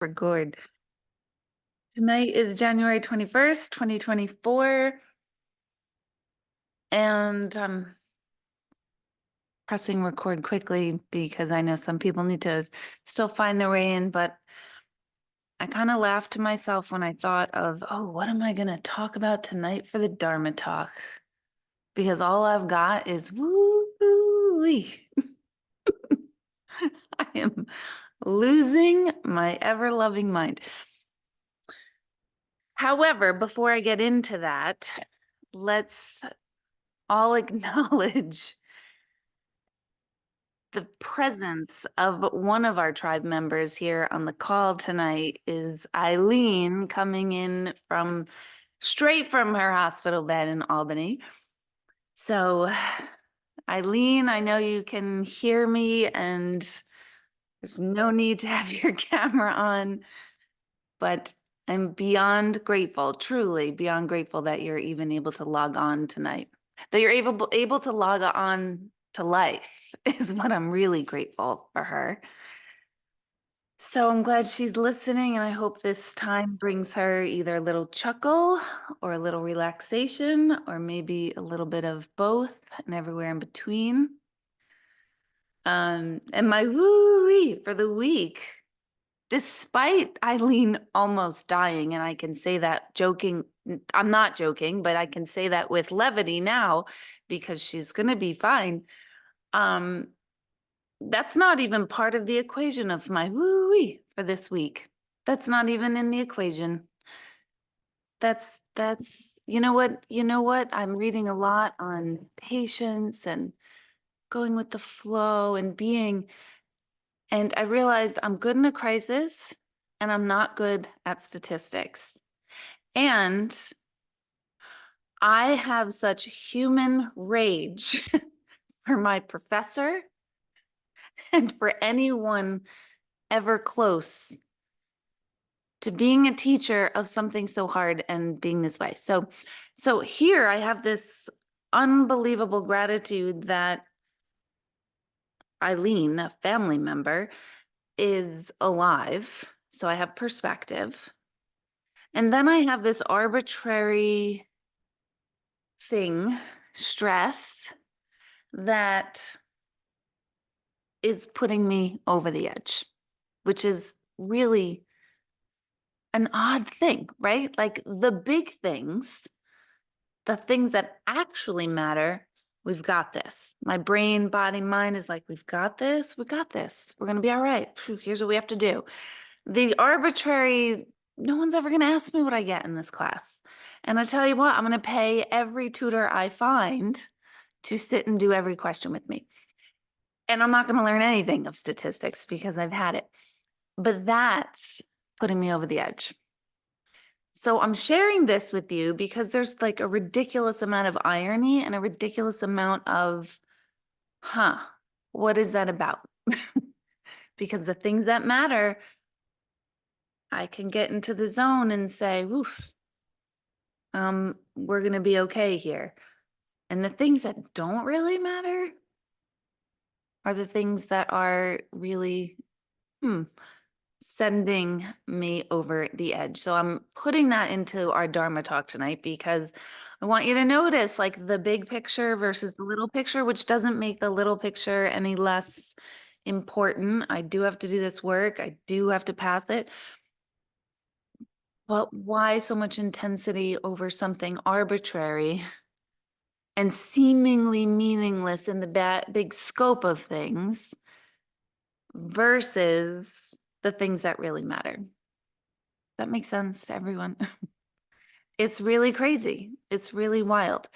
Record. Tonight is January 21st, 2024, and I'm pressing record quickly because I know some people need to still find their way in, but I kind of laughed to myself when I thought of, oh, what am I going to talk about tonight for the Dharma talk? Because all I've got is woo-wee. I am losing my ever-loving mind. However, before I get into that, let's all acknowledge the presence of one of our tribe members here on the call tonight is Eileen, coming in from straight from her hospital bed in Albany. So, Eileen, I know you can hear me and there's no need to have your camera on, but I'm beyond grateful, truly beyond grateful that you're even able to log on tonight. That you're able to log on to life is what I'm really grateful for her. So I'm glad she's listening, and I hope this time brings her either a little chuckle or a little relaxation, or maybe a little bit of both and everywhere in between. And my woo-wee for the week, despite Eileen almost dying, and I can say that joking, I'm not joking, but I can say that with levity now because she's going to be fine. That's not even part of the equation of my woo-wee for this week. That's not even in the equation. That's, you know what? I'm reading a lot on patience and going with the flow and being, and I realized I'm good in a crisis and I'm not good at statistics. And I have such human rage for my professor and for anyone ever close to being a teacher of something so hard and being this way. So here I have this unbelievable gratitude that Eileen, a family member, is alive. So I have perspective. And then I have this arbitrary thing, stress, that is putting me over the edge, which is really an odd thing, right? Like the big things, the things that actually matter, we've got this. My brain, body, mind is like, we've got this, we got this. We're going to be all right. Here's what we have to do. The arbitrary, no one's ever going to ask me what I get in this class. And I tell you what, I'm going to pay every tutor I find to sit and do every question with me. And I'm not going to learn anything of statistics because I've had it. But that's putting me over the edge. So I'm sharing this with you because there's like a ridiculous amount of irony and a ridiculous amount of, what is that about? Because the things that matter, I can get into the zone and say, woof, we're going to be okay here. And the things that don't really matter are the things that are really, sending me over the edge. So I'm putting that into our Dharma talk tonight because I want you to notice like the big picture versus the little picture, which doesn't make the little picture any less important. I do have to do this work. I do have to pass it. But why so much intensity over something arbitrary and seemingly meaningless in the big scope of things versus the things that really matter? That makes sense to everyone. It's really crazy. It's really wild.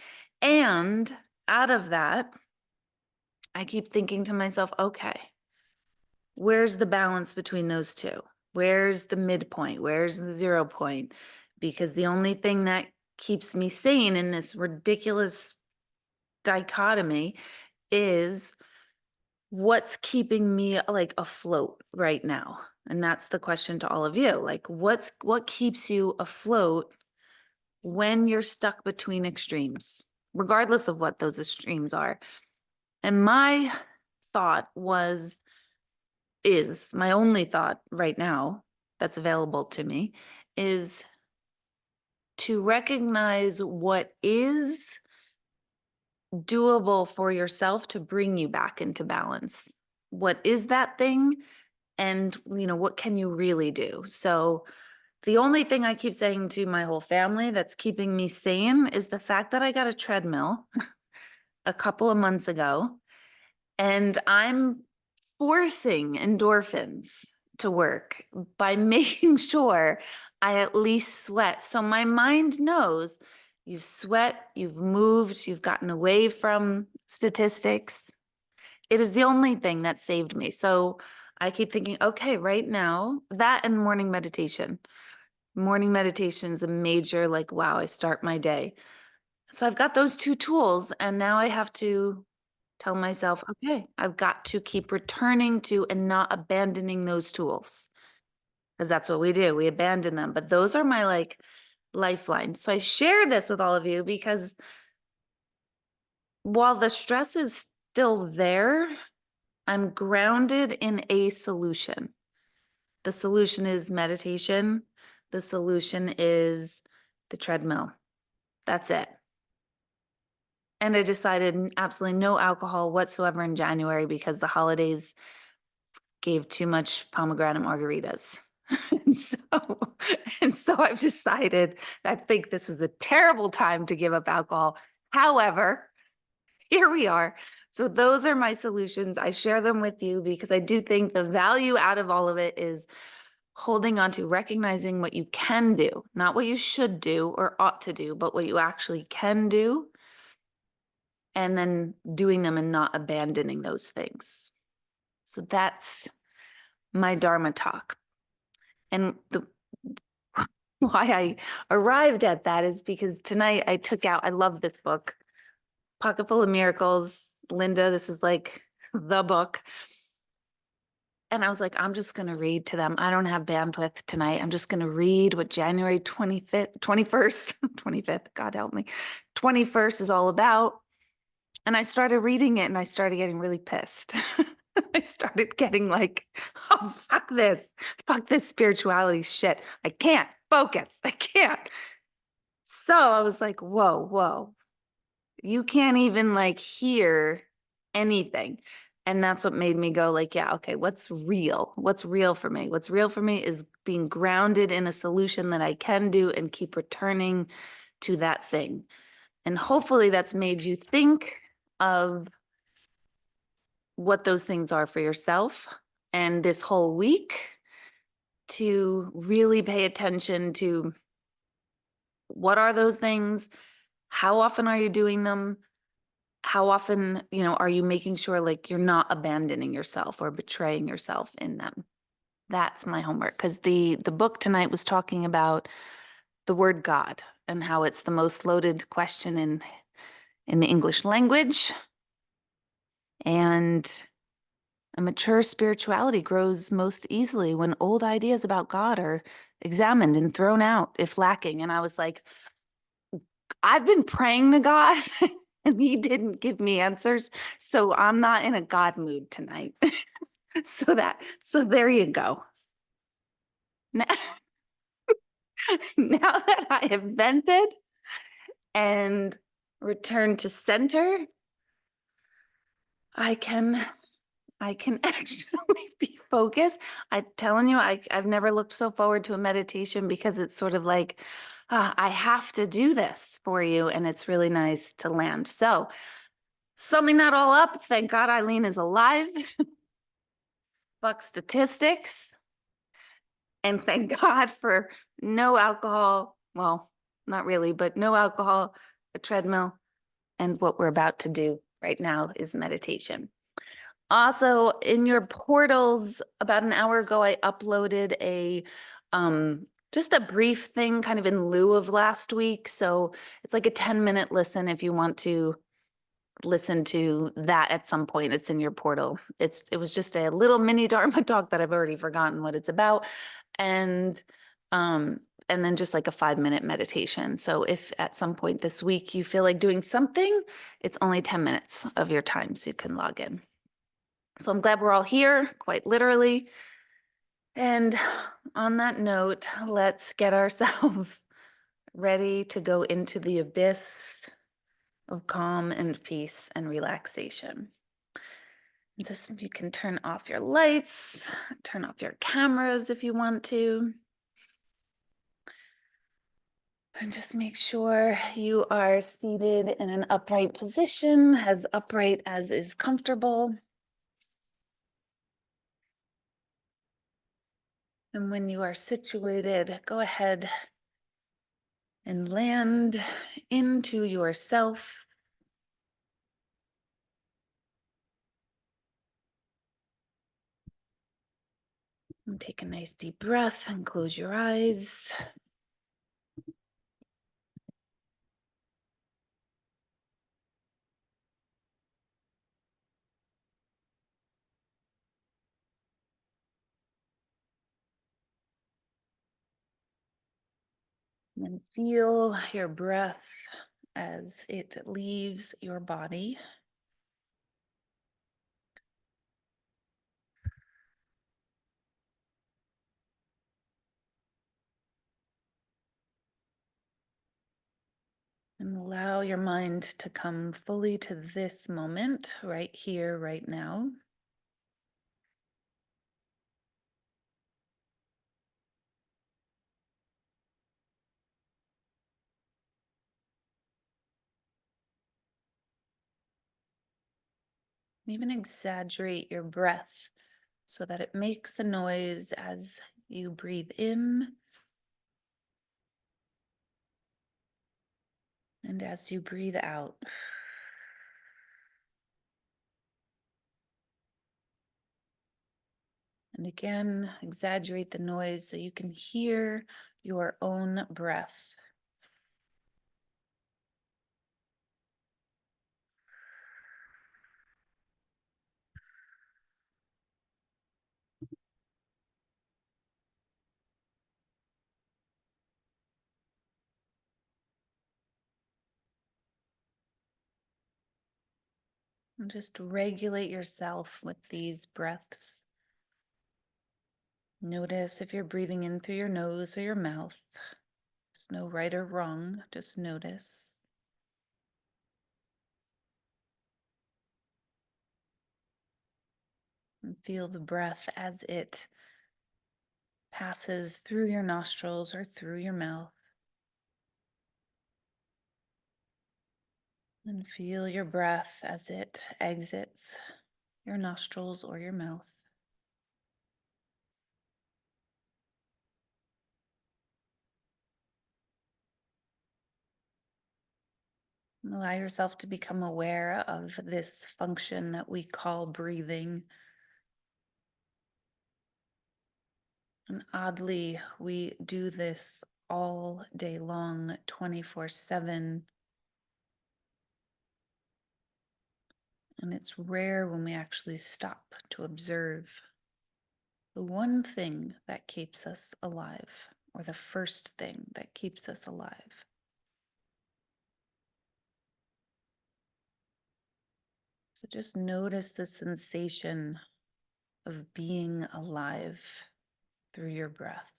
And out of that, I keep thinking to myself, okay, where's the balance between those two? Where's the midpoint? Where's the 0 point? Because the only thing that keeps me sane in this ridiculous dichotomy is what's keeping me like afloat right now. And that's the question to all of you. Like what keeps you afloat when you're stuck between extremes, regardless of what those extremes are? And my thought is my only thought right now that's available to me is to recognize what is doable for yourself to bring you back into balance. What is that thing? And, what can you really do? So the only thing I keep saying to my whole family that's keeping me sane is the fact that I got a treadmill a couple of months ago, and I'm forcing endorphins to work by making sure I at least sweat. So my mind knows you've sweat, you've moved, you've gotten away from statistics. It is the only thing that saved me. So I keep thinking, okay, right now, that and morning meditation. Morning meditation is a major, like, wow, I start my day. So I've got those two tools, and now I have to tell myself, okay, I've got to keep returning to and not abandoning those tools, because that's what we do. We abandon them. But those are my lifelines. So I share this with all of you because while the stress is still there, I'm grounded in a solution. The solution is meditation. The solution is the treadmill. That's it. And I decided absolutely no alcohol whatsoever in January because the holidays gave too much pomegranate margaritas. And so, and so I've decided, I think this is a terrible time to give up alcohol. However, here we are. So those are my solutions. I share them with you because I do think the value out of all of it is holding on to recognizing what you can do, not what you should do or ought to do, but what you actually can do, and then doing them and not abandoning those things. So that's my Dharma talk. And why I arrived at that is because tonight I love this book, Pocket Full of Miracles. Linda, this is like the book. And I was like, I'm just going to read to them. I don't have bandwidth tonight. I'm just going to read what January 25th, 21st, 25th, God help me, 21st is all about. And I started reading it and I started getting really pissed. I started getting like, oh, fuck this spirituality shit. I can't focus. I can't. So I was like, whoa, you can't even like hear anything. And that's what made me go like, yeah, okay, what's real? What's real for me? What's real for me is being grounded in a solution that I can do and keep returning to that thing. And hopefully that's made you think of what those things are for yourself. And this whole week to really pay attention to what are those things? How often are you doing them? How often, are you making sure like you're not abandoning yourself or betraying yourself in them? That's my homework. Because the book tonight was talking about the word God and how it's the most loaded question in the English language. And a mature spirituality grows most easily when old ideas about God are examined and thrown out if lacking. And I was like, I've been praying to God and he didn't give me answers. So I'm not in a God mood tonight. So there you go. Now, now that I have vented and returned to center, I can actually be focused. I'm telling you, I've never looked so forward to a meditation because it's sort of like, I have to do this for you. And it's really nice to land. So summing that all up, thank God Eileen is alive. Fuck statistics. And thank God for no alcohol. Well, not really, but no alcohol, a treadmill. And what we're about to do right now is meditation. Also, in your portals, about an hour ago, I uploaded a just a brief thing kind of in lieu of last week. So it's like a 10-minute listen if you want to listen to that at some point. It's in your portal. It was just a little mini Dharma talk that I've already forgotten what it's about. And then just like a 5-minute meditation. So if at some point this week you feel like doing something, it's only 10 minutes of your time, so you can log in. So I'm glad we're all here, quite literally. And on that note, let's get ourselves ready to go into the abyss of calm and peace and relaxation. Just you can turn off your lights, turn off your cameras if you want to. And just make sure you are seated in an upright position, as upright as is comfortable. And when you are situated, go ahead and land into yourself. And take a nice deep breath and close your eyes. And feel your breath as it leaves your body. And allow your mind to come fully to this moment, right here, right now. Even exaggerate your breath so that it makes a noise as you breathe in and as you breathe out. And again, exaggerate the noise so you can hear your own breath. And just regulate yourself with these breaths. Notice if you're breathing in through your nose or your mouth. There's no right or wrong, just notice. And feel the breath as it passes through your nostrils or through your mouth. And feel your breath as it exits your nostrils or your mouth. And allow yourself to become aware of this function that we call breathing. And oddly, we do this all day long, 24/7. And it's rare when we actually stop to observe the one thing that keeps us alive, or the first thing that keeps us alive. So just notice the sensation of being alive through your breath.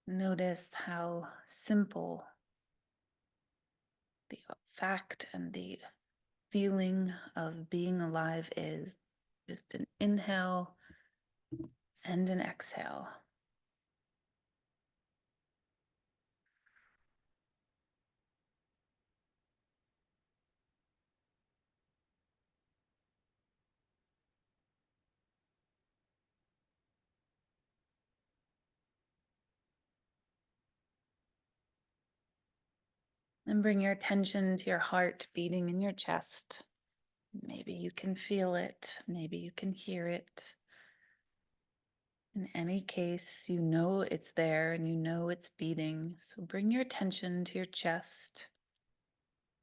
Notice how simple the fact and the feeling of being alive is. Just an inhale and an exhale. And bring your attention to your heart beating in your chest. Maybe you can feel it, maybe you can hear it. In any case, you know it's there and you know it's beating. So bring your attention to your chest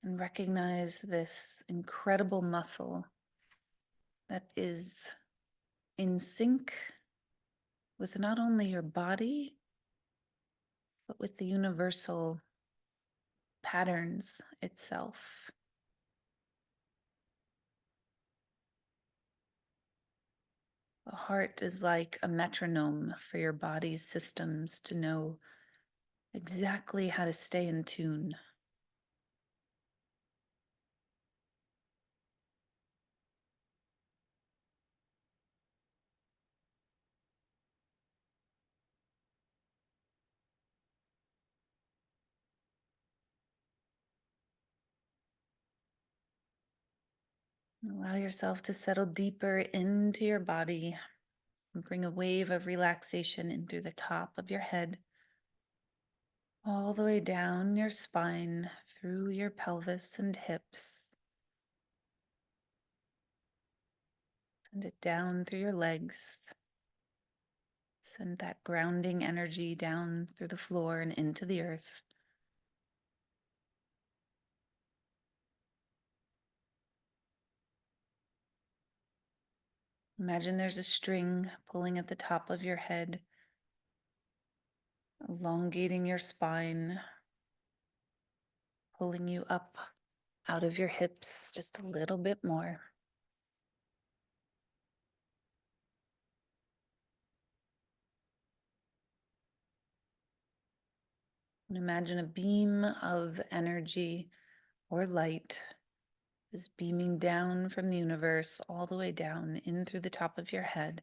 and recognize this incredible muscle that is in sync with not only your body, but with the universal patterns itself. The heart is like a metronome for your body's systems to know exactly how to stay in tune. Allow yourself to settle deeper into your body and bring a wave of relaxation in through the top of your head, all the way down your spine, through your pelvis and hips. Send it down through your legs. Send that grounding energy down through the floor and into the earth. Imagine there's a string pulling at the top of your head, elongating your spine, pulling you up out of your hips just a little bit more. And imagine a beam of energy or light is beaming down from the universe all the way down in through the top of your head,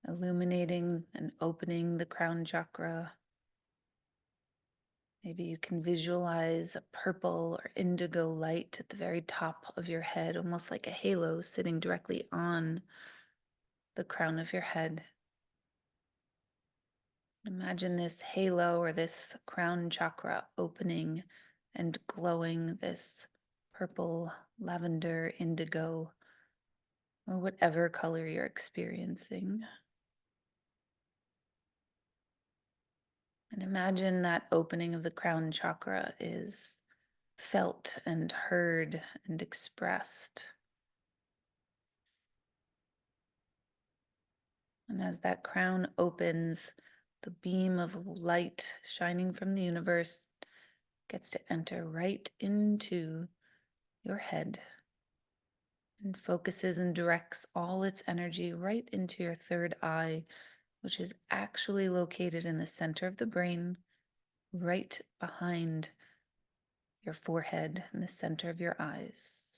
illuminating and opening the crown chakra. Maybe you can visualize a purple or indigo light at the very top of your head, almost like a halo sitting directly on the crown of your head. Imagine this halo or this crown chakra opening and glowing this purple, lavender, indigo, or whatever color you're experiencing. And imagine that opening of the crown chakra is felt and heard and expressed. And as that crown opens, the beam of light shining from the universe gets to enter right into your head and focuses and directs all its energy right into your third eye, which is actually located in the center of the brain, right behind your forehead in the center of your eyes.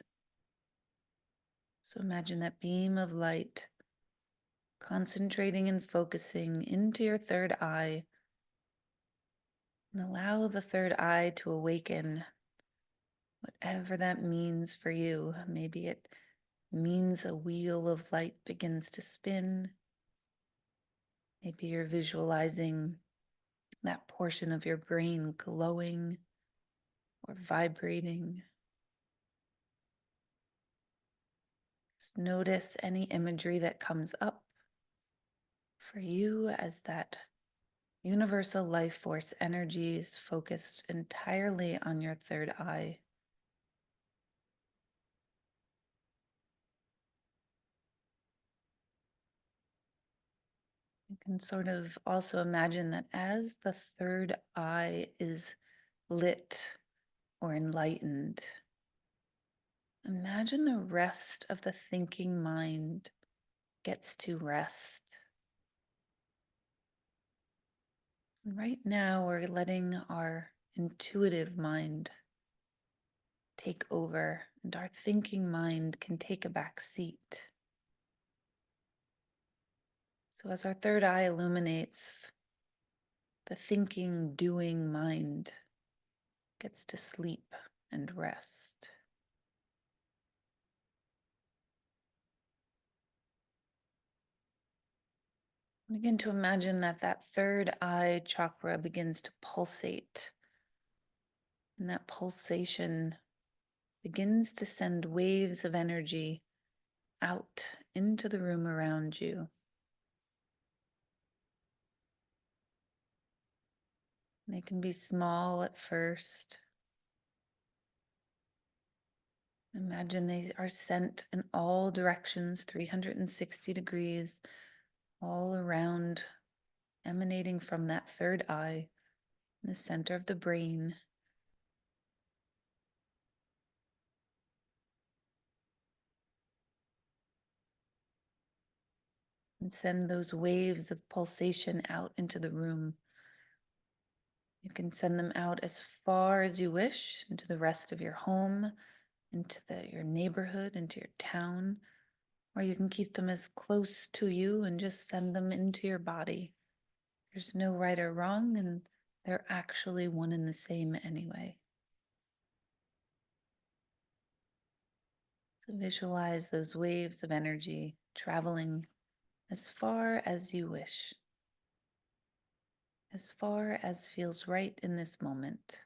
So imagine that beam of light concentrating and focusing into your third eye, and allow the third eye to awaken, whatever that means for you. Maybe it means a wheel of light begins to spin. Maybe you're visualizing that portion of your brain glowing or vibrating. Just notice any imagery that comes up for you as that universal life force energy is focused entirely on your third eye. You can sort of also imagine that as the third eye is lit or enlightened, imagine the rest of the thinking mind gets to rest. Right now, we're letting our intuitive mind take over, and our thinking mind can take a back seat. So, as our third eye illuminates, the thinking, doing mind gets to sleep and rest. Begin to imagine that that third eye chakra begins to pulsate, and that pulsation begins to send waves of energy out into the room around you. They can be small at first. Imagine they are sent in all directions, 360 degrees, all around, emanating from that third eye in the center of the brain. And send those waves of pulsation out into the room. You can send them out as far as you wish into the rest of your home, into your neighborhood, into your town, or you can keep them as close to you and just send them into your body. There's no right or wrong, and they're actually one and the same anyway. So visualize those waves of energy traveling as far as you wish, as far as feels right in this moment.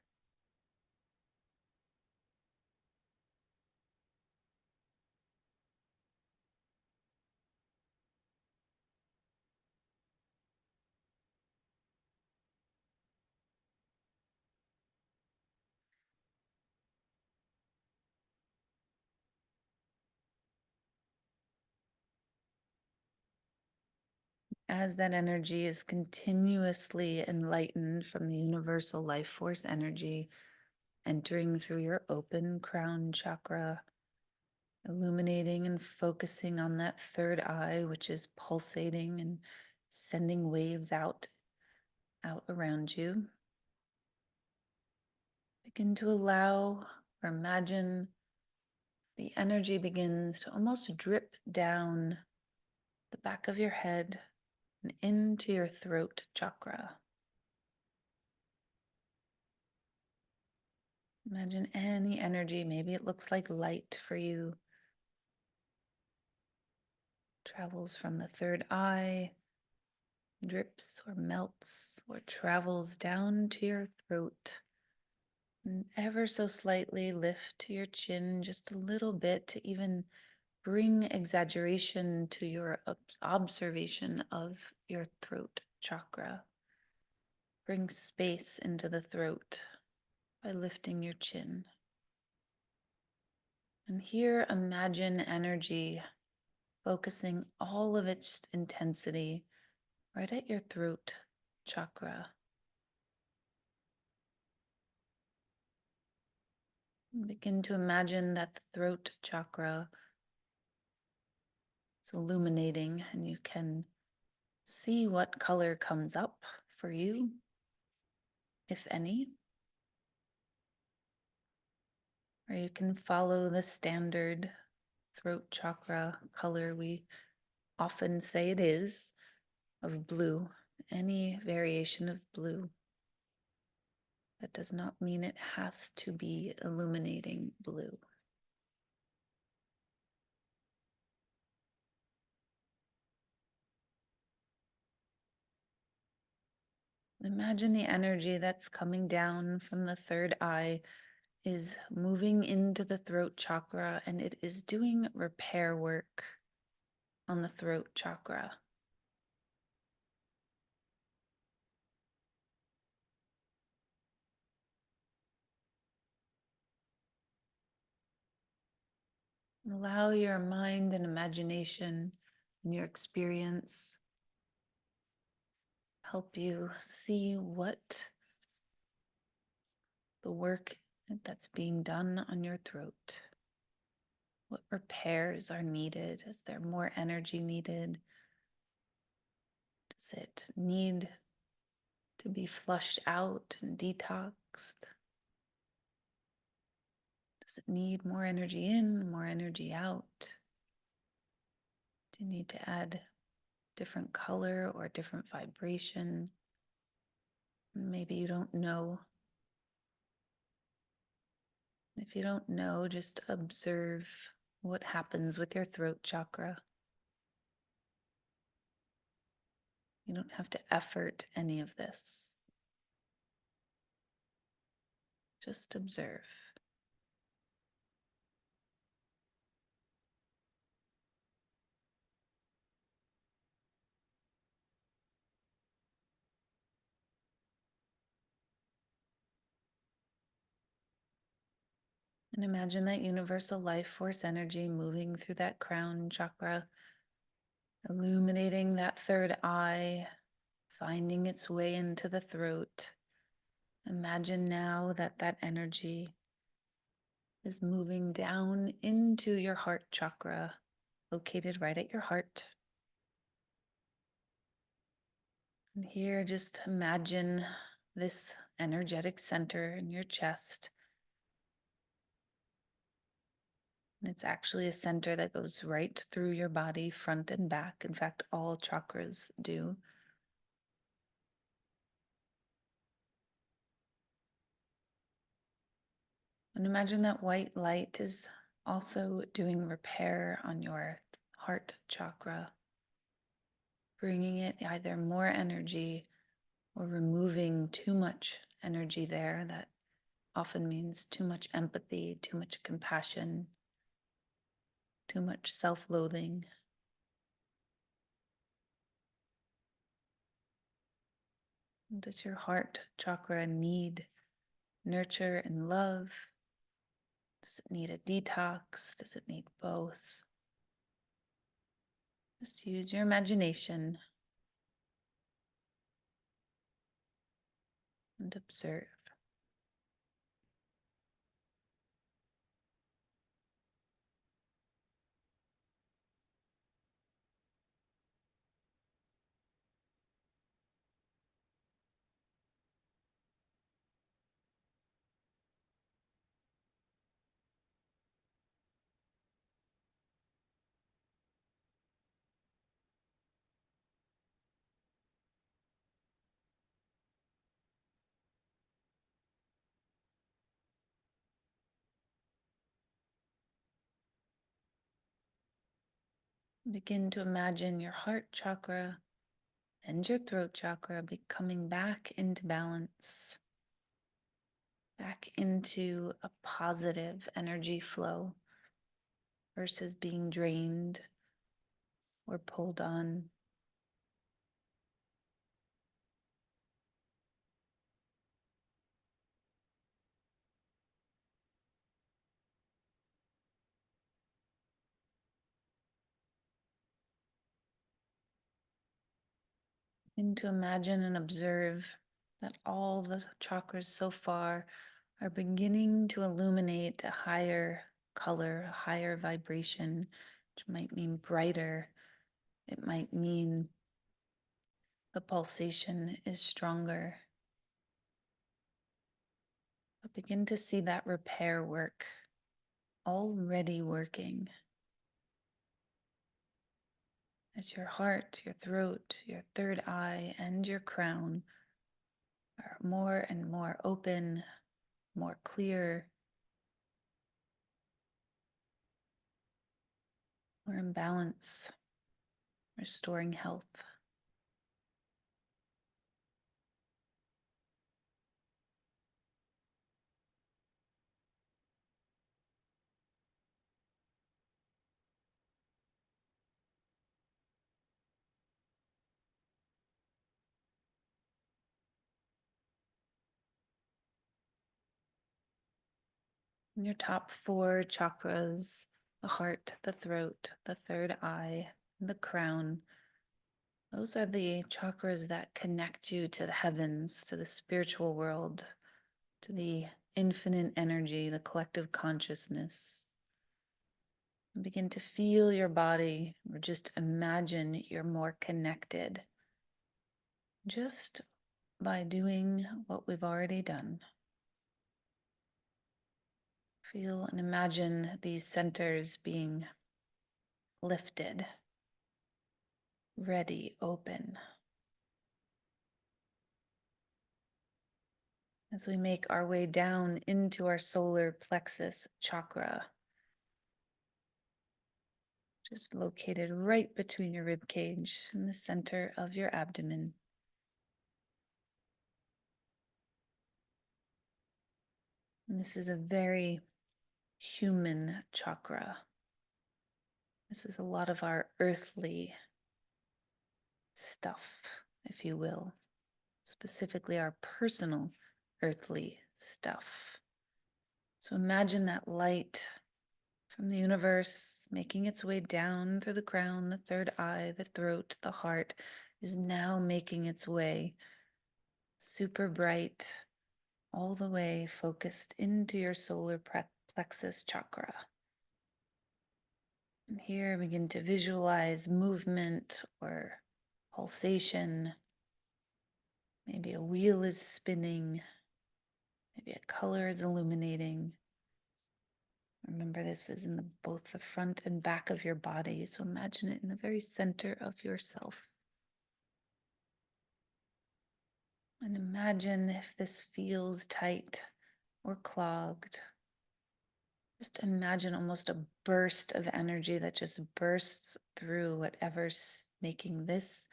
As that energy is continuously enlightened from the universal life force energy, entering through your open crown chakra, illuminating and focusing on that third eye, which is pulsating and sending waves out around you. Begin to allow or imagine the energy begins to almost drip down the back of your head and into your throat chakra. Imagine any energy, maybe it looks like light for you, travels from the third eye, drips or melts or travels down to your throat, and ever so slightly lift to your chin just a little bit to even bring exaggeration to your observation of your throat chakra. Bring space into the throat by lifting your chin. And here, imagine energy focusing all of its intensity right at your throat chakra. And begin to imagine that the throat chakra is illuminating, and you can see what color comes up for you, if any. Or you can follow the standard throat chakra color we often say it is, of blue, any variation of blue. That does not mean it has to be illuminating blue. Imagine the energy that's coming down from the third eye is moving into the throat chakra, and it is doing repair work on the throat chakra. Allow your mind and imagination and your experience help you see what the work that's being done on your throat. What repairs are needed? Is there more energy needed? Does it need to be flushed out and detoxed? Does it need more energy in, more energy out? Do you need to add different color or different vibration? Maybe you don't know. If you don't know, just observe what happens with your throat chakra. You don't have to effort any of this. Just observe. And imagine that universal life force energy moving through that crown chakra, illuminating that third eye, finding its way into the throat. Imagine now that that energy is moving down into your heart chakra, located right at your heart. And here, just imagine this energetic center in your chest. And it's actually a center that goes right through your body, front and back. In fact, all chakras do. And imagine that white light is also doing repair on your heart chakra, bringing it either more energy or removing too much energy there. That often means too much empathy, too much compassion, too much self-loathing. Does your heart chakra need nurture and love? Does it need a detox? Does it need both? Just use your imagination and observe. Begin to imagine your heart chakra and your throat chakra becoming back into balance, back into a positive energy flow versus being drained or pulled on. And to imagine and observe that all the chakras so far are beginning to illuminate a higher color, a higher vibration, which might mean brighter. It might mean the pulsation is stronger. But begin to see that repair work already working as your heart, your throat, your third eye, and your crown are more and more open, more clear, more in balance, restoring health. In your top four chakras, the heart, the throat, the third eye, and the crown, those are the chakras that connect you to the heavens, to the spiritual world, to the infinite energy, the collective consciousness. And begin to feel your body, or just imagine you're more connected just by doing what we've already done. Feel and imagine these centers being lifted, ready, open. As we make our way down into our solar plexus chakra, just located right between your rib cage in the center of your abdomen. And this is a very human chakra. This is a lot of our earthly stuff, if you will, specifically our personal earthly stuff. So imagine that light from the universe making its way down through the crown, the third eye, the throat, the heart is now making its way super bright all the way focused into your solar plexus chakra. And here begin to visualize movement or pulsation. Maybe a wheel is spinning. Maybe a color is illuminating. Remember, this is in both the front and back of your body. So imagine it in the very center of yourself. And imagine if this feels tight or clogged. Just imagine almost a burst of energy that just bursts through whatever's making this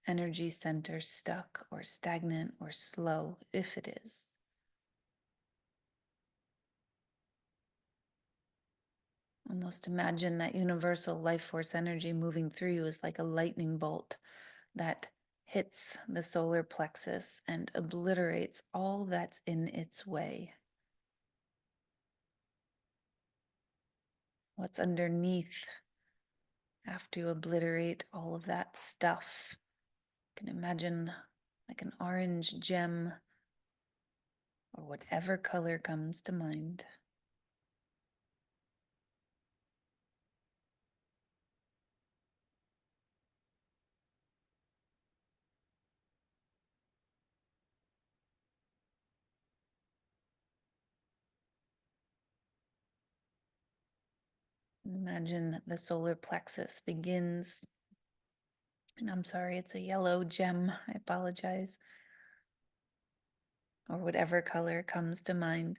energy center stuck or stagnant or slow, if it is. Almost imagine that universal life force energy moving through you is like a lightning bolt that hits the solar plexus and obliterates all that's in its way. What's underneath after you obliterate all of that stuff. You can imagine like an orange gem or whatever color comes to mind. Imagine the solar plexus begins, and I'm sorry, it's a yellow gem, I apologize, or whatever color comes to mind.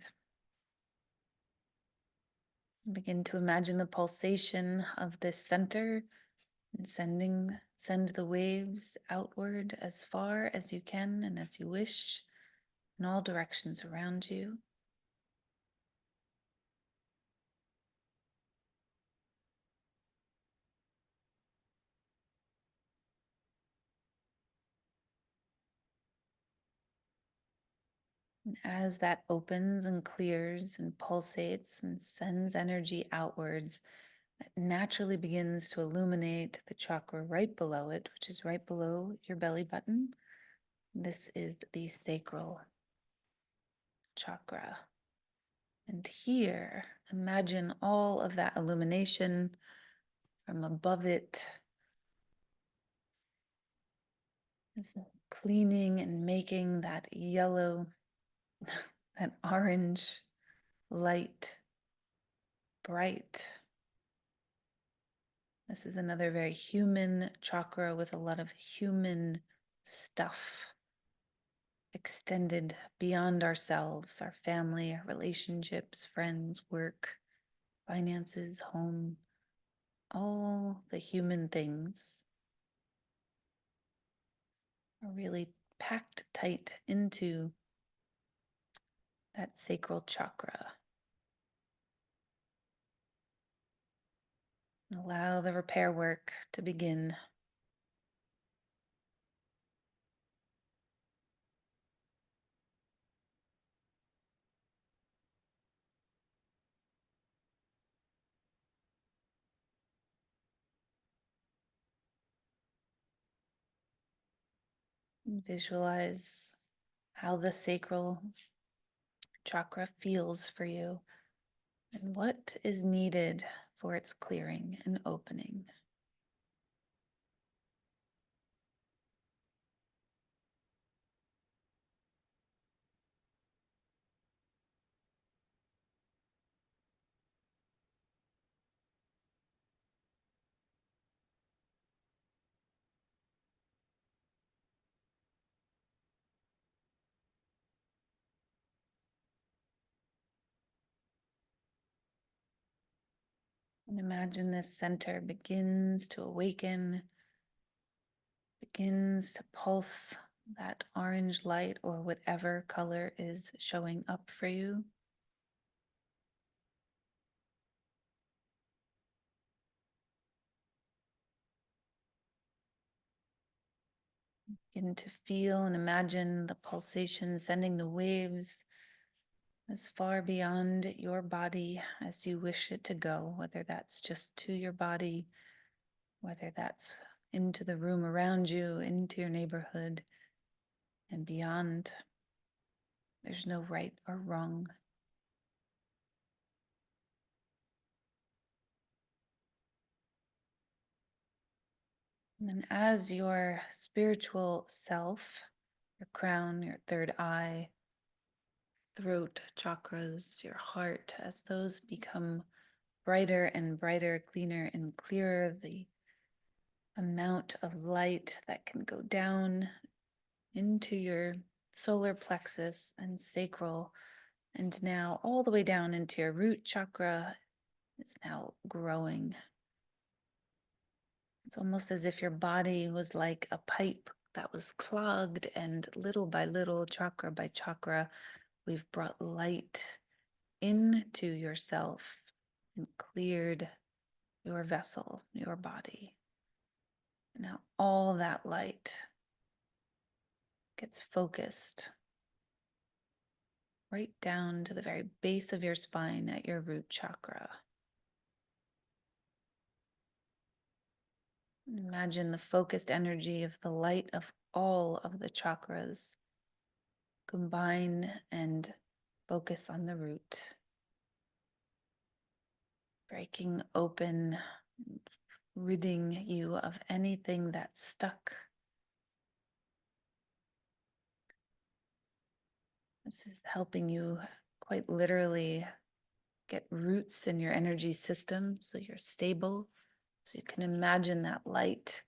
Begin to imagine the pulsation of this center and send the waves outward as far as you can and as you wish in all directions around you. And as that opens and clears and pulsates and sends energy outwards, that naturally begins to illuminate the chakra right below it, which is right below your belly button. This is the sacral chakra. And here, imagine all of that illumination from above it is cleaning and making that yellow, that orange light bright. This is another very human chakra with a lot of human stuff extended beyond ourselves, our family, our relationships, friends, work, finances, home, all the human things are really packed tight into that sacral chakra. And allow the repair work to begin. Visualize how the sacral chakra feels for you and what is needed for its clearing and opening. And imagine this center begins to awaken, begins to pulse that orange light or whatever color is showing up for you. Begin to feel and imagine the pulsation sending the waves as far beyond your body as you wish it to go, whether that's just to your body, whether that's into the room around you, into your neighborhood, and beyond. There's no right or wrong. And then, as your spiritual self, your crown, your third eye, throat chakras, your heart, as those become brighter and brighter, cleaner and clearer, the amount of light that can go down into your solar plexus and sacral, and now all the way down into your root chakra is now growing. It's almost as if your body was like a pipe that was clogged, and little by little, chakra by chakra, we've brought light into yourself and cleared your vessel, your body. And now all that light gets focused right down to the very base of your spine at your root chakra. Imagine the focused energy of the light of all of the chakras combine and focus on the root, breaking open, ridding you of anything that's stuck. This is helping you quite literally get roots in your energy system so you're stable. So you can imagine that light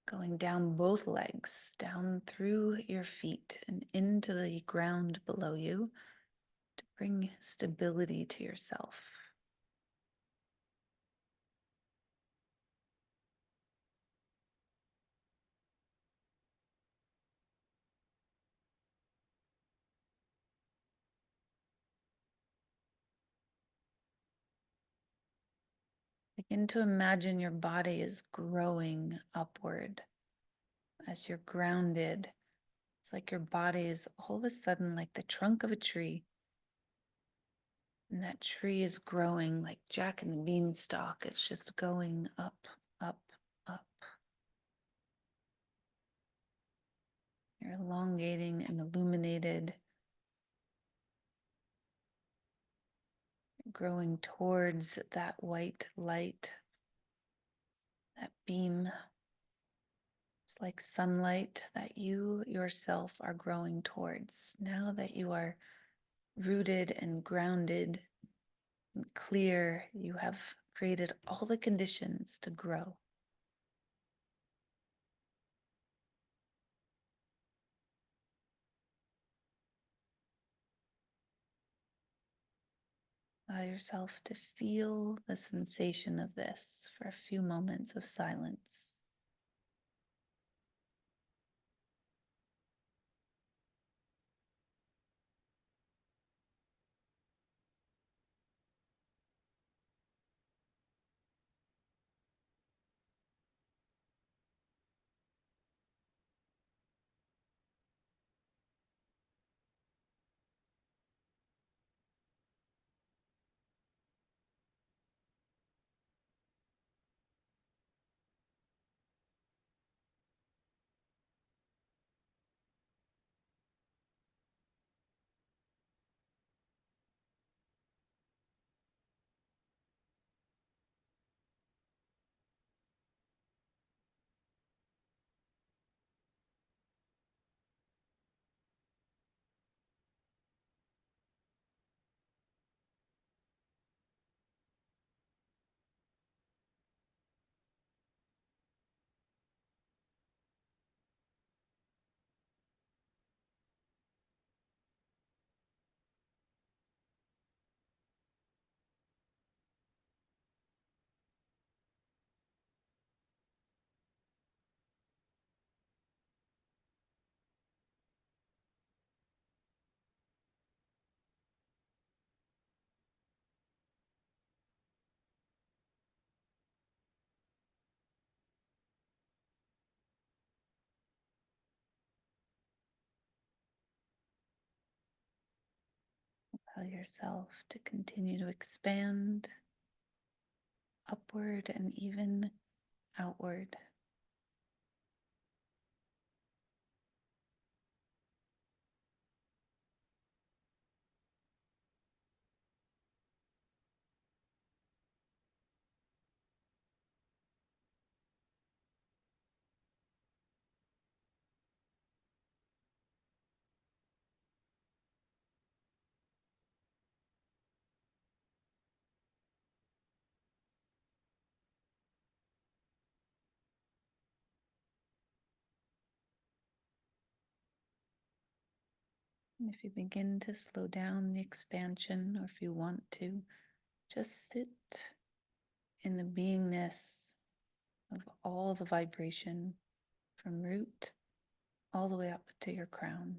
going down both legs, down through your feet and into the ground below you to bring stability to yourself. Begin to imagine your body is growing upward as you're grounded. It's like your body is all of a sudden like the trunk of a tree. And that tree is growing like Jack and the Beanstalk. It's just going up, up, up. You're elongating and illuminated, growing towards that white light, that beam. It's like sunlight that you yourself are growing towards. Now that you are rooted and grounded and clear, you have created all the conditions to grow. Allow yourself to feel the sensation of this for a few moments of silence. Tell yourself to continue to expand upward and even outward. And if you begin to slow down the expansion, or if you want to, just sit in the beingness of all the vibration from root all the way up to your crown.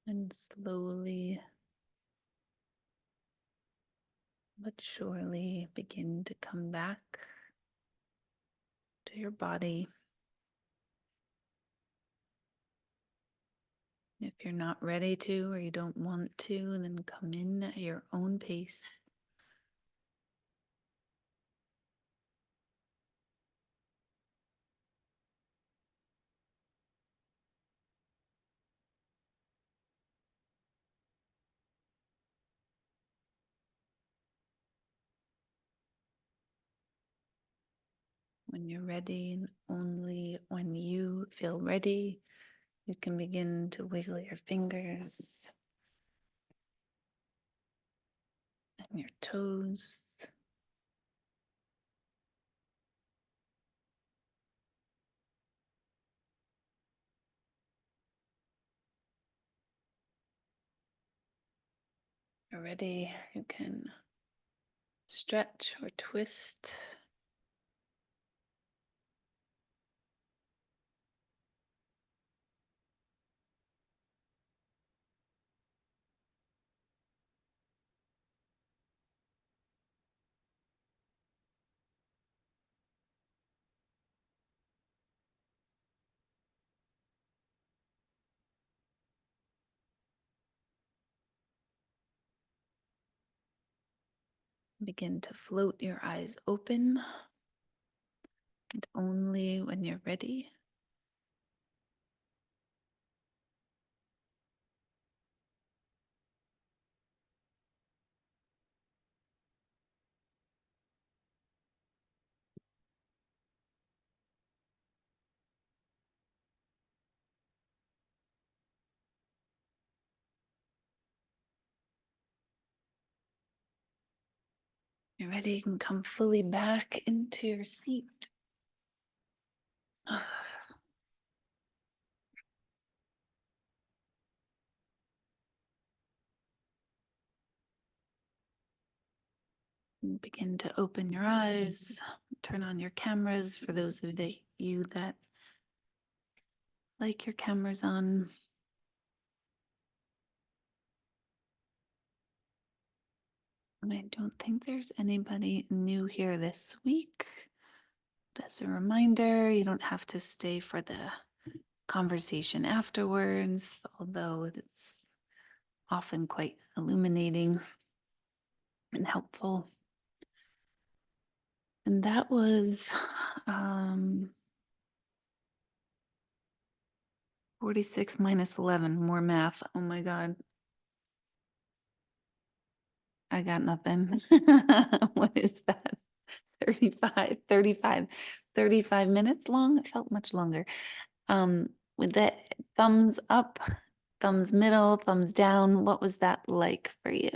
And slowly but surely begin to come back to your body. If you're not ready to, or you don't want to, then come in at your own pace. When you're ready, and only when you feel ready, you can begin to wiggle your fingers and your toes. You're ready, you can stretch or twist. Begin to float your eyes open, and only when you're ready, you can come fully back into your seat. Begin to open your eyes, turn on your cameras for those of you that like your cameras on. And I don't think there's anybody new here this week. As a reminder, you don't have to stay for the conversation afterwards, although it's often quite illuminating and helpful. And that was 46 minus 11, more math. Oh my God. I got nothing. What is that? 35 minutes long. It felt much longer. With that thumbs up, thumbs middle, thumbs down, what was that like for you?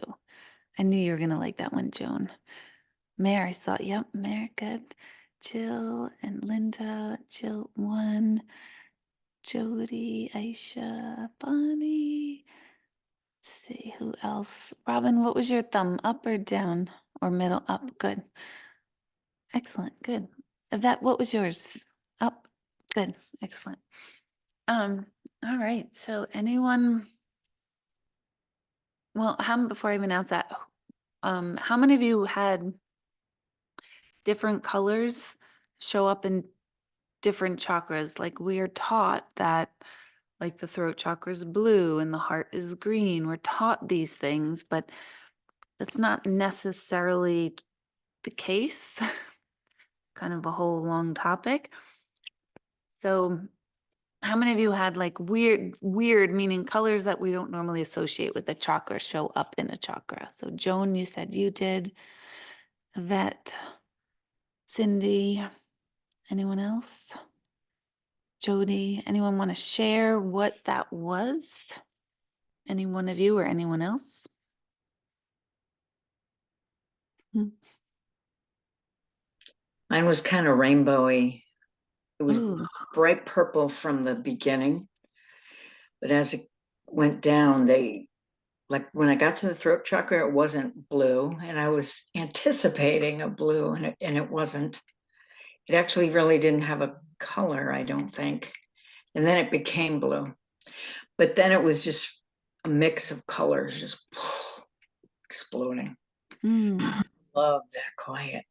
I knew you were gonna like that one, Joan. Mare, I saw, yep, Mare, good. Jill and Linda, Jill 1, Jody, Aisha, Bonnie. Let's see who else. Robin, what was your thumb, up or down or middle? Up, good. Excellent, good. Yvette, what was yours? Up, good, excellent. All right, so anyone, well, before I even announce that, how many of you had different colors show up in different chakras? Like we are taught that like the throat chakra is blue and the heart is green. We're taught these things, but that's not necessarily the case. Kind of a whole long topic. So how many of you had like weird, meaning colors that we don't normally associate with the chakra show up in a chakra? So Joan, you said you did. Yvette, Cindy, anyone else? Jody, anyone want to share what that was? Any one of you or anyone else? Mine was kind of rainbowy. It was Ooh. bright purple from the beginning, but as it went down, like when I got to the throat chakra, it wasn't blue, and I was anticipating a blue, and it wasn't. It actually really didn't have a color, I don't think. And then it became blue, but then it was just a mix of colors, just exploding. Love that quiet.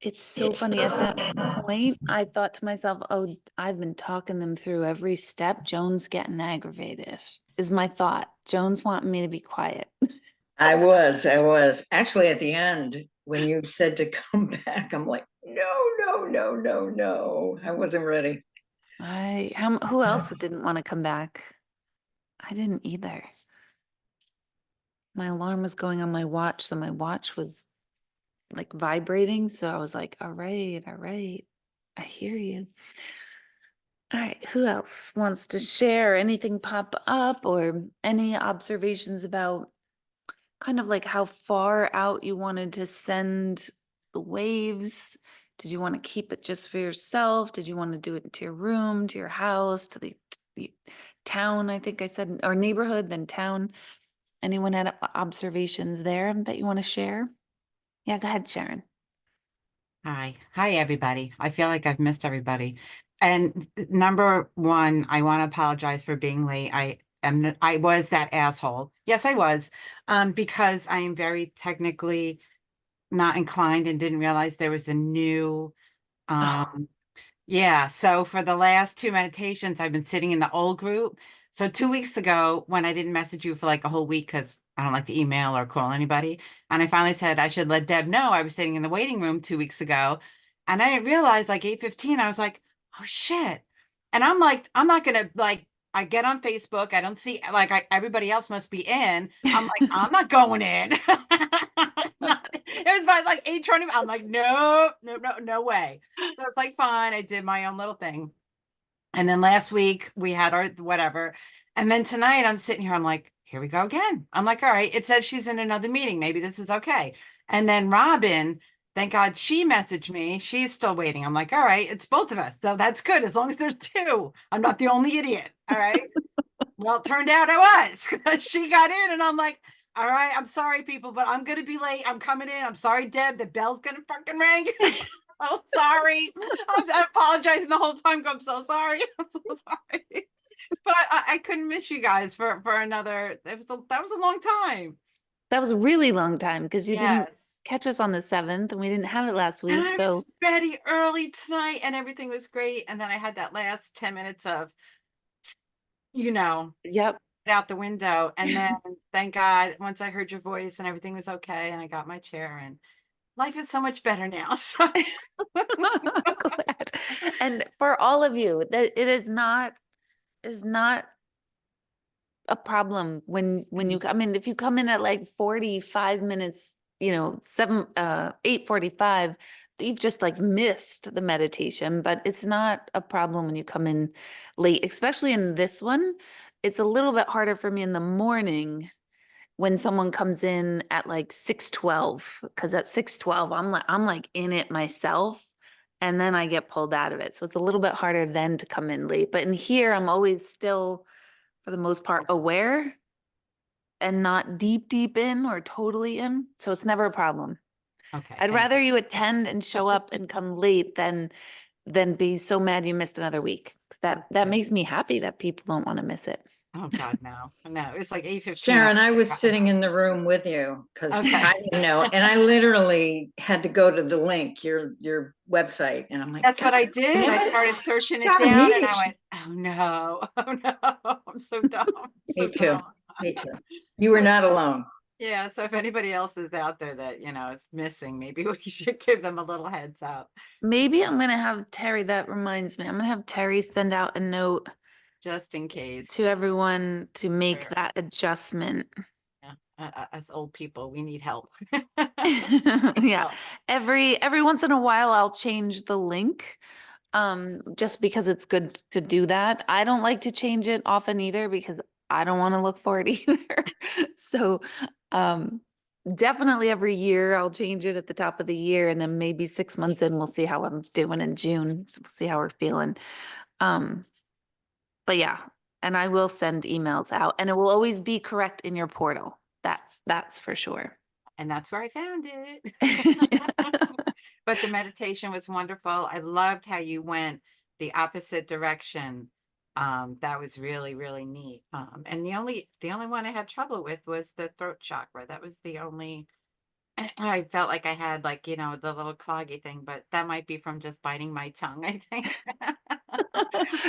It's so funny. At that point, I thought to myself, oh, I've been talking them through every step. Joan's getting aggravated, is my thought. Joan's wanting me to be quiet. I was. Actually, at the end, when you said to come back, I'm like, no, no, no, no, no. I wasn't ready. Who else didn't want to come back? I didn't either. My alarm was going on my watch, so my watch was like vibrating. So I was like, all right, I hear you. All right, who else wants to share anything pop up or any observations about kind of like how far out you wanted to send the waves? Did you want to keep it just for yourself? Did you want to do it to your room, to your house, to the town? I think I said, or neighborhood, then town. Anyone had observations there that you want to share? Yeah, go ahead, Sharon. Hi. Hi, everybody. I feel like I've missed everybody. And number one, I want to apologize for being late. I was that asshole. Yes, I was. Because I am very technically not inclined and didn't realize there was a new Oh, yeah, so for the last two meditations, I've been sitting in the old group. So 2 weeks ago, when I didn't message you for like a whole week because I don't like to email or call anybody, and I finally said I should let Deb know I was sitting in the waiting room 2 weeks ago, and I didn't realize like 8:15, I was like, oh shit. And I'm like, I'm not gonna like I get on Facebook, I don't see like everybody else must be in. I'm like, I'm not going in. It was by like 8:20. I'm like, no, no, no, no way. So it's like, fine, I did my own little thing. And then last week we had our whatever. And then tonight I'm sitting here, I'm like, here we go again. I'm like, all right, it says she's in another meeting. Maybe this is okay. And then Robin, thank God she messaged me. She's still waiting. I'm like, all right, it's both of us. So that's good. As long as there's two, I'm not the only idiot. All right. Well, it turned out I was because she got in and I'm like, All right, I'm sorry, people, but I'm gonna be late. I'm coming in. I'm sorry, Deb. The bell's gonna fucking ring. Oh, sorry. I'm apologizing the whole time. I'm so sorry. I'm so sorry. But I couldn't miss you guys for another. That was a long time. That was a really long time because you didn't Yes. catch us on the 7th and we didn't have it last And week. I was So, ready early tonight, and everything was great. And then I had that last 10 minutes of, you know, yep. out the window. And then thank God, once I heard your voice and everything was okay, and I got my chair, and life is so much better now. So I'm glad. And for all of you, that it is not a problem when you come in. If you come in at like 45 minutes, 8:45, you've just like missed the meditation, but it's not a problem when you come in late, especially in this one. It's a little bit harder for me in the morning when someone comes in at like 6:12, because at 6:12 I'm like in it myself, and then I get pulled out of it. So it's a little bit harder then to come in late. But in here, I'm always still, for the most part, aware and not deep in or totally in. So it's never a problem. okay, I'd thank rather you. you attend and show up and come late than be so mad you missed another week. 'Cause that makes me happy that people don't want to miss it. Oh God, no. No, it was like 8:15. Sharon, I was sitting in the room with you because Okay. I didn't know, and I literally had to go to the link, your website, and I'm like, That's what God I did. damn I it, started she's searching it got a down, and meeting. I went, oh no, oh no, I'm so dumb. I'm so Me too. dumb. Me too. You were not alone. Yeah, so if anybody else is out there that, is missing, maybe we should give them a little heads up, Maybe I'm gonna have Terry, that reminds me, I'm gonna have Terry send out a note just in case. to everyone to make Sure. that adjustment. Yeah, us old people, we need help. Yeah. Help. Every once in a while I'll change the link, just because it's good to do that. I don't like to change it often either because I don't want to look for it either. So, um, definitely every year I'll change it at the top of the year, and then maybe 6 months in we'll see how I'm doing in June. So we'll see how we're feeling. Um, but yeah, and I will send emails out, and it will always be correct in your portal. That's for sure. And that's where I found it. But the meditation was wonderful. I loved how you went the opposite direction. That was really, really neat. And the only one I had trouble with was the throat chakra. That was the only I felt like I had, like, the little cloggy thing, but that might be from just biting my tongue, I think.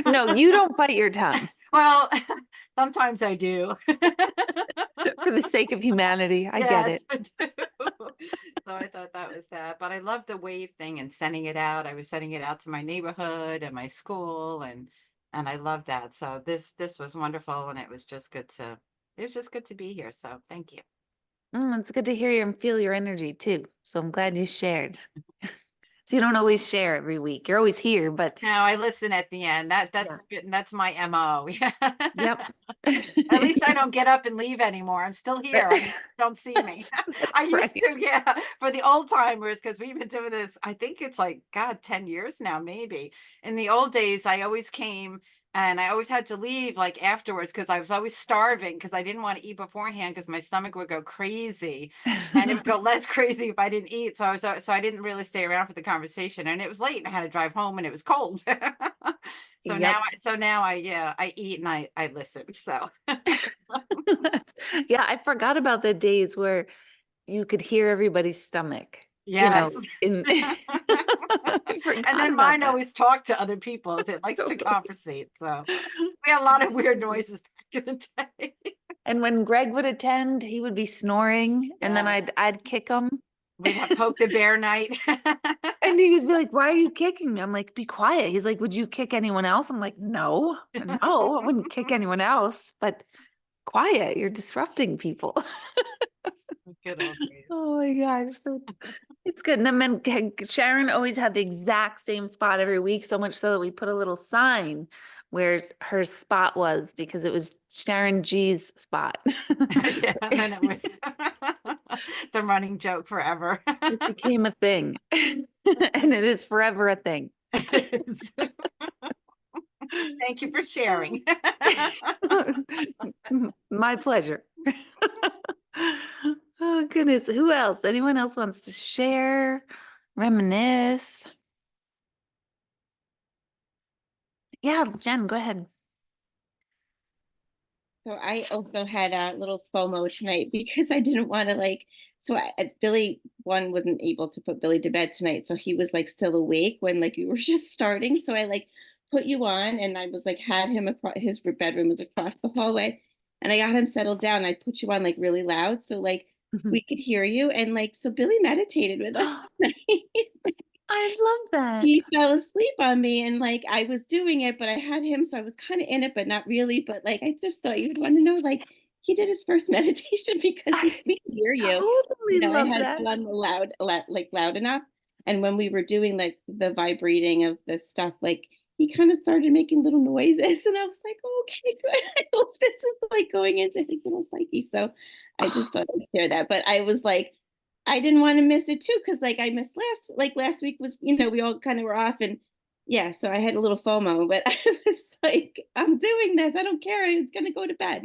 No, you don't bite your tongue Well, sometimes I do. for the sake of humanity. I get Yes, it. I do. So I thought that was that, but I love the wave thing and sending it out. I was sending it out to my neighborhood and my school, and I love that. So this was wonderful, and it was just good to be here. So thank you. It's good to hear you and feel your energy too. So I'm glad you shared. So you don't always share every week. You're always here, but Now I listen at the end. That's yeah. good. That's my MO. Yeah. Yep. At least I don't get up and leave anymore. I'm still here. I mean, don't see me. That's I used right. to, yeah, for the old timers, because we've been doing this, I think it's like, God, 10 years now, maybe. In the old days, I always came and I always had to leave like afterwards because I was always starving because I didn't want to eat beforehand because my stomach would go crazy and it would go less crazy if I didn't eat. So I didn't really stay around for the conversation, and it was late and I had to drive home and it was cold. So now, Yep. I eat and I listen. So Yeah, I forgot about the days where you could hear everybody's stomach, yes. in I And forgot then about mine that. always talk to other people as it likes to Totally. conversate. So we had a lot of weird noises back in the day. And when Greg would attend, he would be snoring, and then Yeah. I'd kick him. We'd have poke the bear night. And he would be like, "Why are you kicking me?" I'm like, "Be quiet." He's like, "Would you kick anyone else?" I'm like, "No, no, I wouldn't kick anyone else, but quiet, you're disrupting people." Good old days. Oh my gosh. So it's good. And then Sharon always had the exact same spot every week, so much so that we put a little sign where her spot was because it was Sharon G's spot. Yeah, and then it was the running joke forever. It became a thing. And it is forever a thing. It is. Thank you for sharing. My pleasure. Oh goodness. Who else? Anyone else wants to share, reminisce? Yeah, Jen, go ahead. So I also had a little FOMO tonight because I didn't want to Billy one wasn't able to put Billy to bed tonight, so he was like still awake when like we were just starting. So I like put you on, and I was like had him across his bedroom was across the hallway, and I got him settled down. I put you on like really loud so like we could hear you, and like so Billy meditated with us tonight. I love that. He fell asleep on me, and like I was doing it, but I had him, so I was kind of in it, but not really. But like I just thought you'd want to know, like he did his first meditation because I we could hear you. totally I love had that. you on the loud enough. And when we were doing like the vibrating of the stuff, like he kind of started making little noises, and I was like, okay, good. I hope this is like going into his little psyche. So I just thought I'd share that. But I was like, I didn't want to miss it too, because like I missed last week was, we all kind of were off, and yeah, so I had a little FOMO, but I was like, I'm doing this. I don't care. It's gonna go to bed.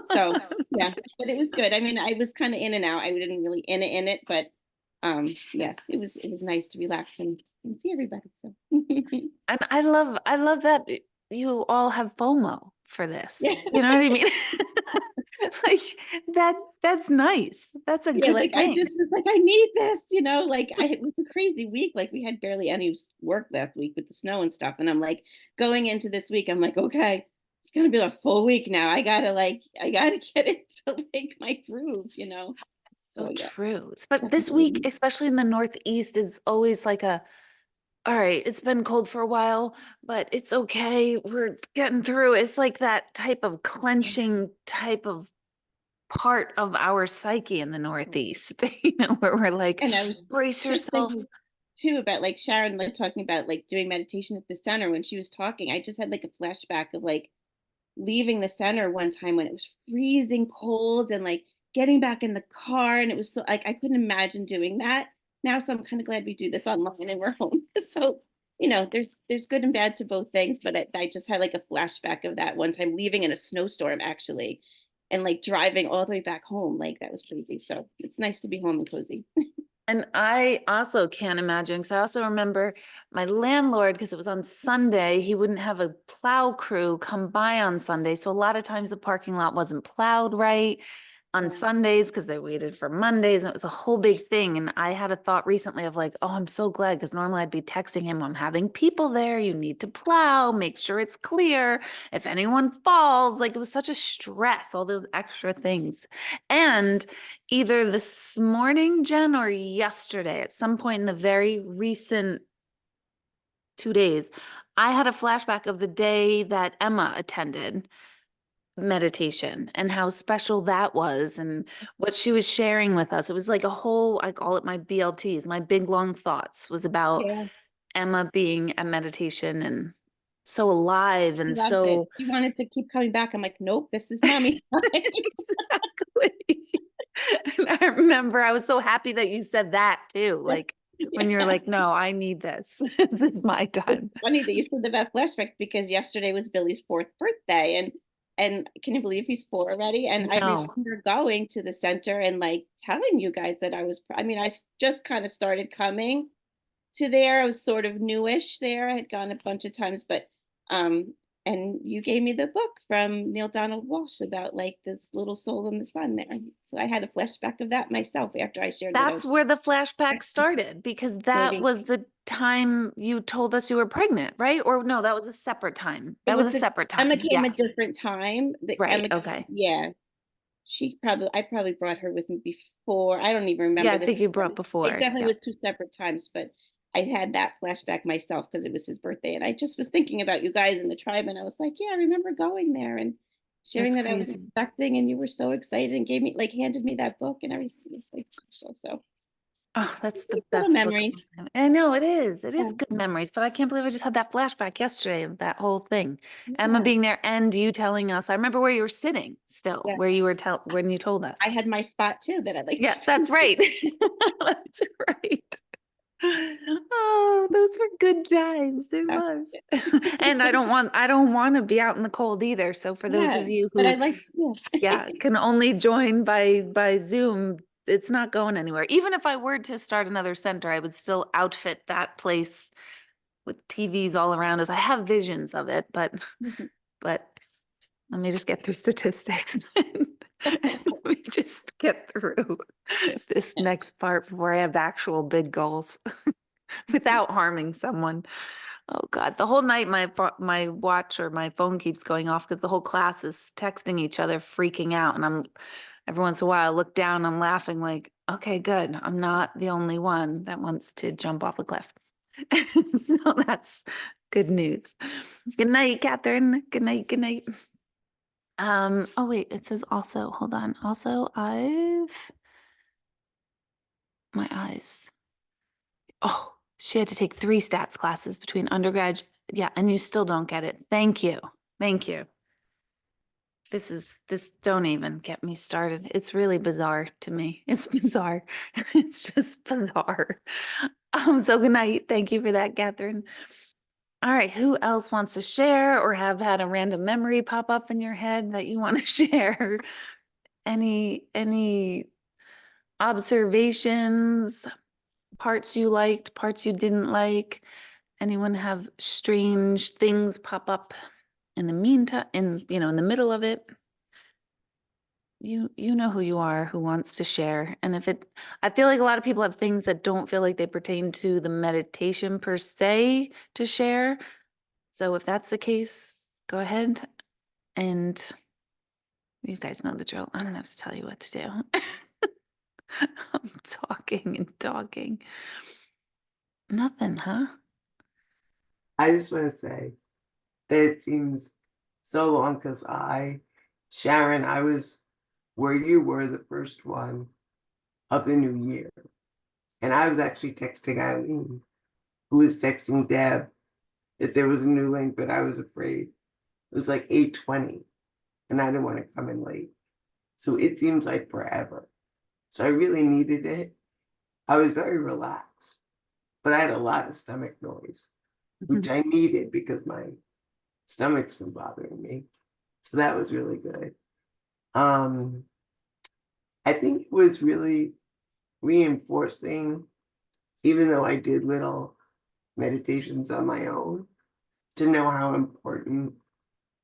So yeah, but it was good. I mean, I was kind of in and out. I didn't really in it, but yeah, it was nice to relax and see everybody. So And I love that you all have FOMO for this. yeah. You know what I mean? Like that's nice. That's a Yeah, good like I thing. just was like, I need this, it was a crazy week. Like we had barely any work last week with the snow and stuff. And I'm like, going into this week, I'm like, okay, it's gonna be a full week now. I gotta get into like my groove. So So yeah. true. But this week, Definitely. especially in the Northeast, is always like all right, it's been cold for a while, but it's okay. We're getting through. It's like that type of clenching type of part of our psyche in the Northeast, where we're like, And I was brace just yourself. thinking too about like Sharon like talking about like doing meditation at the center when she was talking. I just had like a flashback of like leaving the center one time when it was freezing cold and like getting back in the car, and it was so like I couldn't imagine doing that now. So I'm kind of glad we do this online and we're home. So there's good and bad to both things, but I just had like a flashback of that one time leaving in a snowstorm actually, and like driving all the way back home. Like that was crazy. So it's nice to be home and cozy. And I also can't imagine, because I also remember my landlord, because it was on Sunday, he wouldn't have a plow crew come by on Sunday. So a lot of times the parking lot wasn't plowed right on Yeah. Sundays because they waited for Mondays. And it was a whole big thing. And I had a thought recently of like, oh, I'm so glad, because normally I'd be texting him, I'm having people there. You need to plow, make sure it's clear. If anyone falls, like it was such a stress, all those extra things. And either this morning, Jen, or yesterday, at some point in the very recent 2 days, I had a flashback of the day that Emma attended meditation and how special that was and what she was sharing with us. It was like a whole, I call it my BLTs, my big long thoughts was about Yeah. Emma being at meditation and so alive He and loved it. so He wanted to keep coming back. I'm like, nope, this is mommy's time. exactly. And I remember I was so happy that you said that too. Like when you're Yeah. like, no, I need this. This is my It's time. funny that you said about flashbacks because yesterday was Billy's fourth birthday, and can you believe he's four already? And I No. remember going to the center and like telling you guys that I just kind of started coming to there. I was sort of newish there. I had gone a bunch of times, but um and you gave me the book from Neil Donald Walsh about like this little soul in the sun there. So I had a flashback of that myself after I shared that I That's was where the flashback started, because that maybe was the time you told us you were pregnant, right? Or no, that was a separate time. it That was a was separate Emma time. came Yeah. a different time. The Right. Emma, Okay. yeah, I probably brought her with me before. I don't even Yeah, remember I this. think you brought It before. definitely Yeah. was two separate times, but I had that flashback myself because it was his birthday. And I just was thinking about you guys in the tribe. And I was like, yeah, I remember going there and sharing That's that I was crazy. expecting. And you were so excited and handed me that book and everything. It was like special. So Oh, just that's the little best book of memory. all time. I know it is. It Yeah. is good memories, but I can't believe I just had that flashback yesterday of that whole thing. Emma Yeah. being there and you telling us. I remember where you were sitting still, Yeah. where you were when you told us. I had my spot too that I'd like to Yeah, see. that's right. That's right. Oh, those were good times. It Yeah. was. And I don't want to be out in the cold either. So for those Yeah, of you but who I like, yeah, can only join by Zoom, it's not going anywhere. Even if I were to start another center, I would still outfit that place with TVs all around us. I have visions of it, but Mhm. let me just get through statistics. Let me just get through this next part before I have actual big goals without harming someone. Oh God, the whole night my watch or my phone keeps going off because the whole class is texting each other, freaking out. And I'm every once in a while I look down, I'm laughing like, okay, good. I'm not the only one that wants to jump off a cliff. So that's good news. Good night, Catherine. Good night, good night. Oh wait, it says also, hold on. Also, my eyes. Oh, she had to take 3 stats classes between undergrad. Yeah, and you still don't get it. Thank you. Thank you. This don't even get me started. It's really bizarre to me. It's bizarre. It's just bizarre. So good night. Thank you for that, Catherine. All right, who else wants to share or have had a random memory pop up in your head that you want to share? Any observations, parts you liked, parts you didn't like? Anyone have strange things pop up in the meantime, in the middle of it? You know who you are, who wants to share. And I feel like a lot of people have things that don't feel like they pertain to the meditation per se to share. So if that's the case, go ahead. And you guys know the drill. I don't have to tell you what to do. I'm talking and talking. Nothing, huh? I just want to say that it seems so long because Sharon, I was where you were the first one of the new year. And I was actually texting Eileen, who was texting Deb that there was a new link, but I was afraid. It was like 8:20 and I didn't want to come in late. So it seems like forever. So I really needed it. I was very relaxed, but I had a lot of stomach noise, which I needed because my stomach's been bothering me. So that was really good. I think it was really reinforcing, even though I did little meditations on my own, to know how important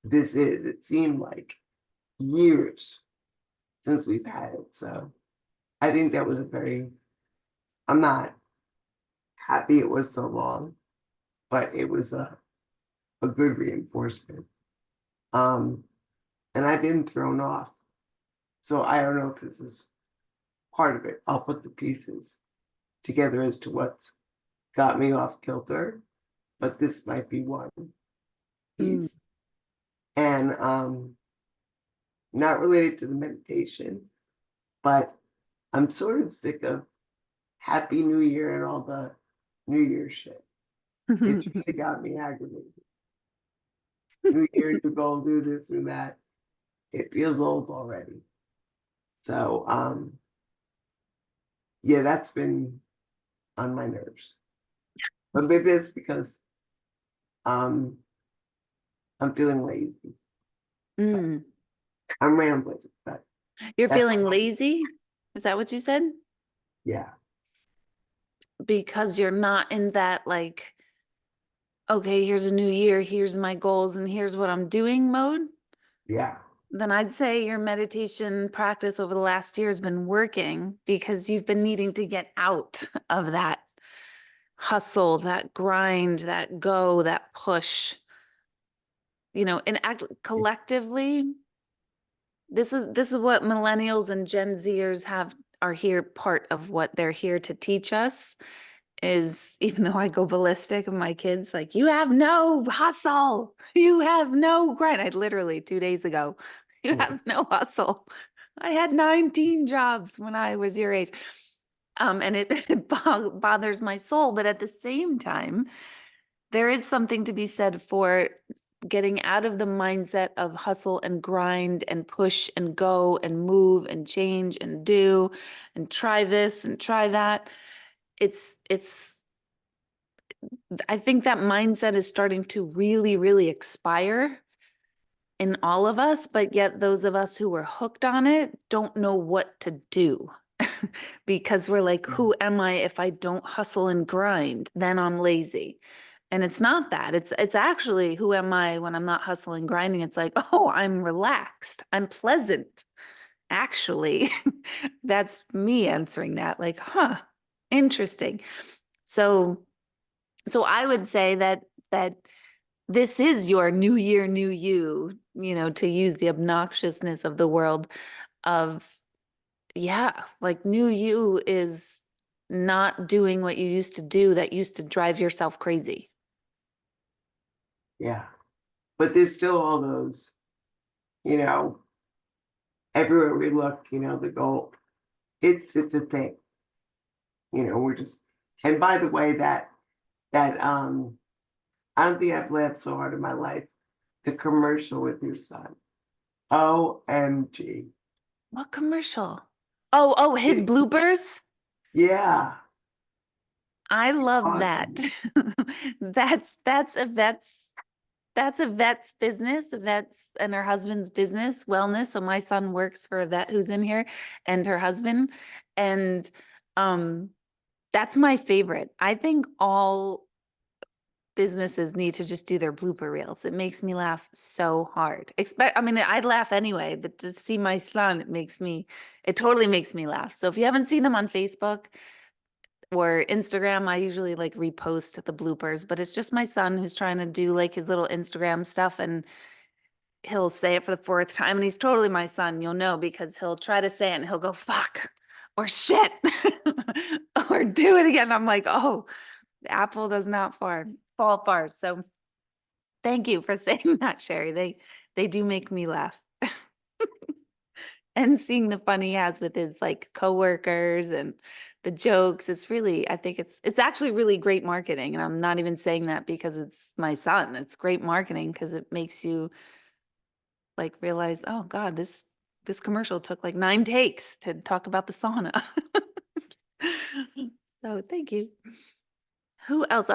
this is. It seemed like years since we've had it. So I think that was I'm not happy it was so long, but it was a good reinforcement. And I've been thrown off. So I don't know if this is part of it. I'll put the pieces together as to what's got me off kilter, but this might be one piece. And not related to the meditation, but I'm sort of sick of Happy New Year and all the New Year shit. It's really got me aggravated. New Year, new goal, do this or that. It feels old already. So yeah, that's been on my nerves. But maybe it's because I'm feeling lazy. Mm. I'm rambling, but You're that's feeling lazy? Is that what you said? yeah. Because you're not in that like, okay, here's a new year, here's my goals, and here's what I'm doing mode. Yeah. Then I'd say your meditation practice over the last year has been working because you've been needing to get out of that hustle, that grind, that go, that push. And act collectively, this is what millennials and Gen Zers are here, part of what they're here to teach us is, even though I go ballistic and my kids like, you have no hustle, you have no grind. I literally 2 days ago, you have no hustle. I had 19 jobs when I was your age. And it bothers my soul. But at the same time, there is something to be said for getting out of the mindset of hustle and grind and push and go and move and change and do and try this and try that. It's I think that mindset is starting to really, really expire in all of us, but yet those of us who were hooked on it don't know what to do. Because we're like, who am I if I don't hustle and grind? Then I'm lazy. And it's not that. It's actually, who am I when I'm not hustling grinding? It's like, oh, I'm relaxed. I'm pleasant. Actually, that's me answering that. Like, huh, interesting. So I would say that this is your new year, new you know, to use the obnoxiousness of the world of, yeah, like new you is not doing what you used to do that used to drive yourself crazy. Yeah. But there's still all those, you know, everywhere we look, you know, the goal. It's a thing. You know, we're just, and by the way, that I don't think I've laughed so hard in my life. The commercial with your son. OMG. What commercial? Oh, his It- bloopers? Yeah. I love that. Awesome. That's a vet's business, a vet's and her husband's business, wellness. So my son works for a vet who's in here and her husband. And that's my favorite. I think all businesses need to just do their blooper reels. It makes me laugh so hard. I mean, I'd laugh anyway, but to see my son, it totally makes me laugh. So if you haven't seen them on Facebook or Instagram, I usually like repost the bloopers, but it's just my son who's trying to do like his little Instagram stuff, and he'll say it for the fourth time, and he's totally my son, you'll know, because he'll try to say it and he'll go, fuck, or shit, or do it again. I'm like, oh, the apple does not fall far. So thank you for saying that, Sherry. They do make me laugh. And seeing the fun he has with his like coworkers and the jokes, it's really, I think it's actually really great marketing. And I'm not even saying that because it's my son. It's great marketing because it makes you like realize, oh God, this commercial took like 9 takes to talk about the sauna. So thank you. Who else?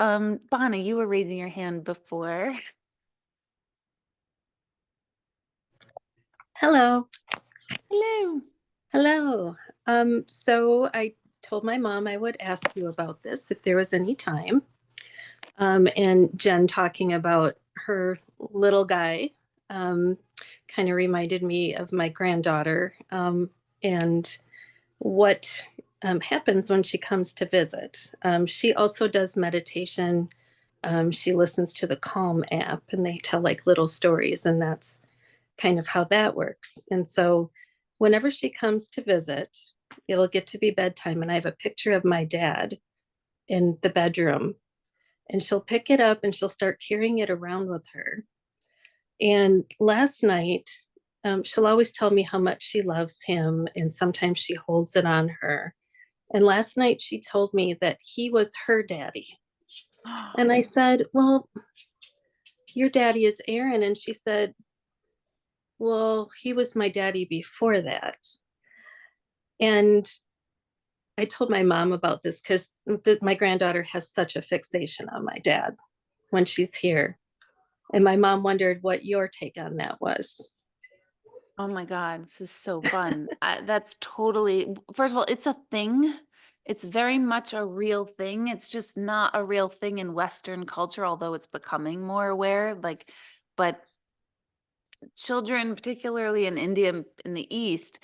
Bonnie, you were raising your hand before. Hello. Hello. Hello. So I told my mom I would ask you about this if there was any time. And Jen talking about her little guy kind of reminded me of my granddaughter and what happens when she comes to visit. She also does meditation. She listens to the Calm app, and they tell like little stories, and that's kind of how that works. And so whenever she comes to visit, it'll get to be bedtime, and I have a picture of my dad in the bedroom, and she'll pick it up and she'll start carrying it around with her. And last night, she'll always tell me how much she loves him, and sometimes she holds it on her. And last night she told me that he was her daddy. And I said, well, your daddy is Aaron. And she said, well, he was my daddy before that. And I told my mom about this because my granddaughter has such a fixation on my dad when she's here. And my mom wondered what your take on that was. Oh my God, this is so fun. That's totally, first of all, it's a thing. It's very much a real thing. It's just not a real thing in Western culture, although it's becoming more aware. Like, but children, particularly in India, in the East,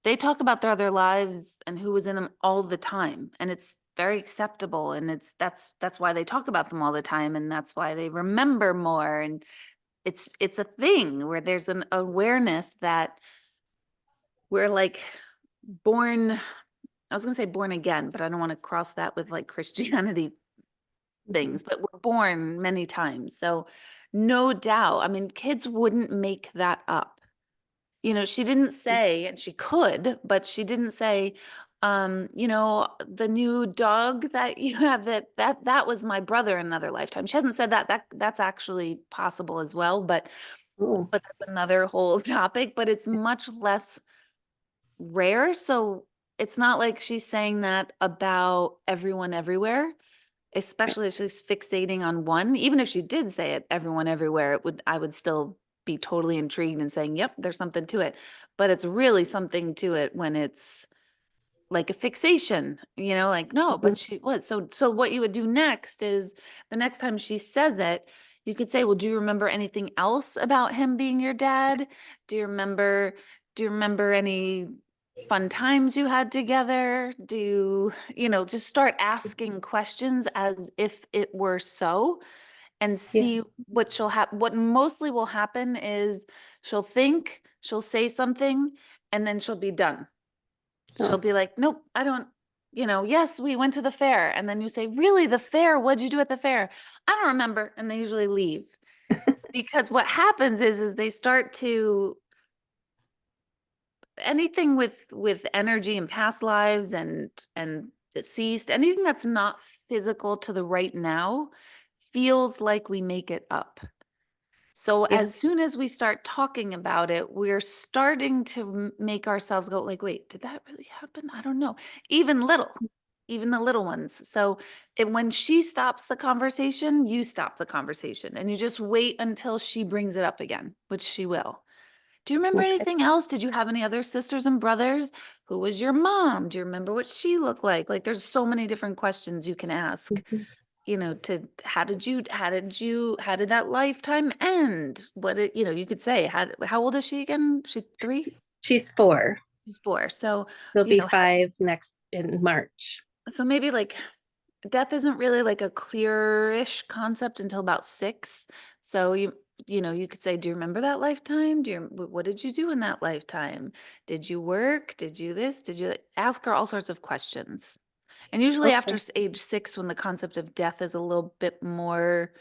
they talk about their other lives and who was in them all the time. And it's very acceptable. And that's why they talk about them all the time. And that's why they remember more. And it's a thing where there's an awareness that we're like born, I was gonna say born again, but I don't want to cross that with like Christianity things, but we're born many times. So no doubt, I mean, kids wouldn't make that up. You know, she didn't say, and she could, but she didn't say, you know, the new dog that you have, that was my brother in another lifetime. She hasn't said that. That's actually possible as well, but Oh, that's another whole topic, but it's much less rare. So it's not like she's saying that about everyone everywhere. especially if she's fixating on one. Even if she did say it, everyone, everywhere, I would still be totally intrigued and saying, yep, there's something to it. But it's really something to it when it's like a fixation, like, no, but she was. So what you would do next is the next time she says it, you could say, well, do you remember anything else about him being your dad? Do you remember any fun times you had together? Just start asking questions as if it were so, and see what what mostly will happen is she'll say something, and then she'll be done. She'll be like, nope, I don't, yes, we went to the fair. And then you say, really, the fair? What'd you do at the fair? I don't remember. And they usually leave. Because what happens is they start to, anything with energy and past lives and deceased, anything that's not physical to the right now feels like we make it up. So as soon as we start talking about it, we're starting to make ourselves go like, wait, did that really happen? I don't know. Even the little ones. So when she stops the conversation, you stop the conversation, and you just wait until she brings it up again, which she will. Do you remember anything else? Did you have any other sisters and brothers? Who was your mom? Do you remember what she looked like? Like, there's so many different questions you can ask. How did that lifetime end? You could say, how old is she again? She 3? She's 4. She's 4. So, She'll be 5 next in March. so maybe like death isn't really like a clear-ish concept until about 6. So you could say, do you remember that lifetime? What did you do in that lifetime? Did you work? Did you this? Did you ask her all sorts of questions? And usually after age 6, when the concept of death is a little bit more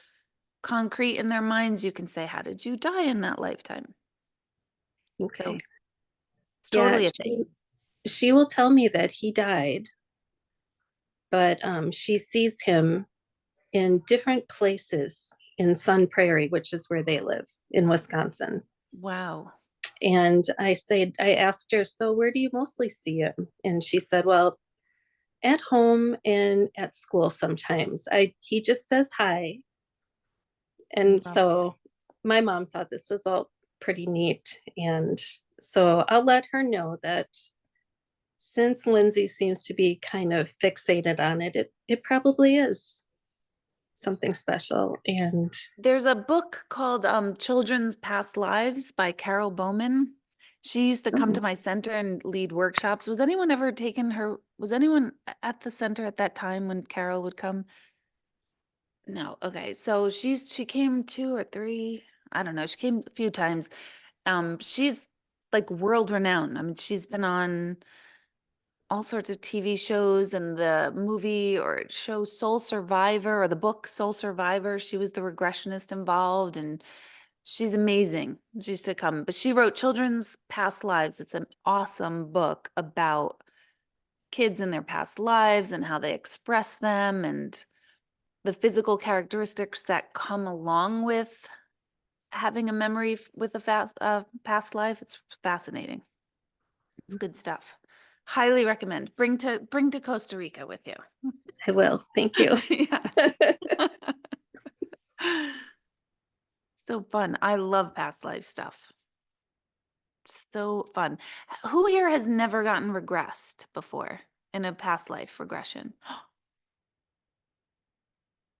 concrete in their minds, you can say, how did you die in that lifetime? Okay. So it's totally a thing. She will tell me that he died, but she sees him in different places in Sun Prairie, which is where they live in Wisconsin. Wow. And I asked her, so where do you mostly see him? And she said, well, at home and at school sometimes. He just says hi. And so my mom thought this was all pretty neat. And so I'll let her know that since Lindsay seems to be kind of fixated on it, it probably is something special. And there's a book called Children's Past Lives by Carol Bowman. She used to come to my center and lead workshops. Was anyone at the center at that time when Carol would come? No. Okay. So she came 2 or 3. I don't know. She came a few times. She's like world renowned. I mean, she's been on all sorts of TV shows, and the movie or show Soul Survivor, or the book Soul Survivor. She was the regressionist involved, and she's amazing. She used to come, but she wrote Children's Past Lives. It's an awesome book about kids in their past lives and how they express them and the physical characteristics that come along with having a memory with a past life. It's fascinating. It's good stuff. Highly recommend. Bring to Costa Rica with you. I will. Thank you. Yes. So fun. I love past life stuff. So fun. Who here has never gotten regressed before in a past life regression?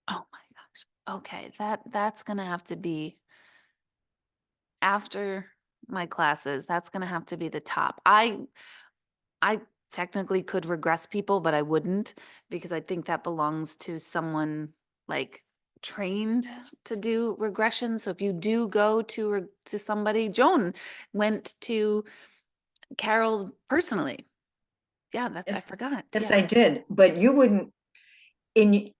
Oh my gosh. Okay, that's gonna have to be after my classes. That's gonna have to be the top. I technically could regress people, but I wouldn't, because I think that belongs to someone like trained to do regression. So if you do go to somebody, Joan went to Carol personally. Yeah, I forgot. Yes, Yeah. I did. But you wouldn't, in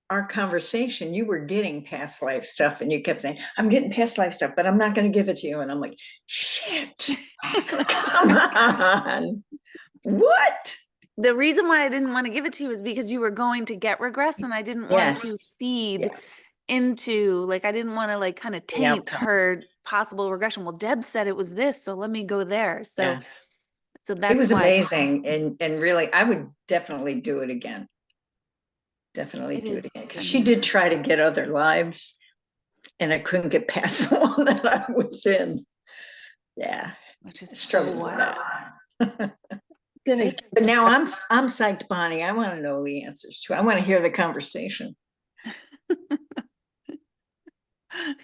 our conversation, you were getting past life stuff, and you kept saying, I'm getting past life stuff, but I'm not going to give it to you. And I'm like, shit, come on. What? The reason why I didn't want to give it to you is because you were going to get regress, and I didn't want to feed into, like, I didn't want to like kind of taint her possible regression. Well, Deb said it was this, so let me go there. So that's it was why. amazing. And really, I would definitely do it again. definitely It do is, it again. I Because she mean, did try to get other lives, and I couldn't get past the one that I was in. Yeah, which is I so struggled with wild. that. Gonna But now I'm psyched, Bonnie. I want to know the answers too. I want to hear the conversation.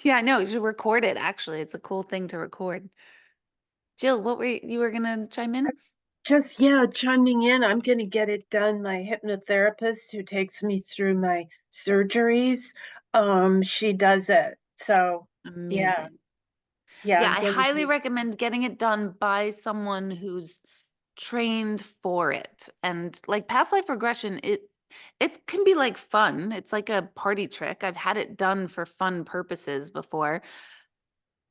Yeah, no, you should record it, actually. It's a cool thing to record. Jill, what were you were gonna chime in? just, yeah, chiming in. I'm gonna get it done. My hypnotherapist who takes me through my surgeries, she does it. So yeah, Amazing. yeah, Yeah, I'm I gonna highly do. recommend getting it done by someone who's trained for it. And like past life regression, it can be like fun. It's like a party trick. I've had it done for fun purposes before,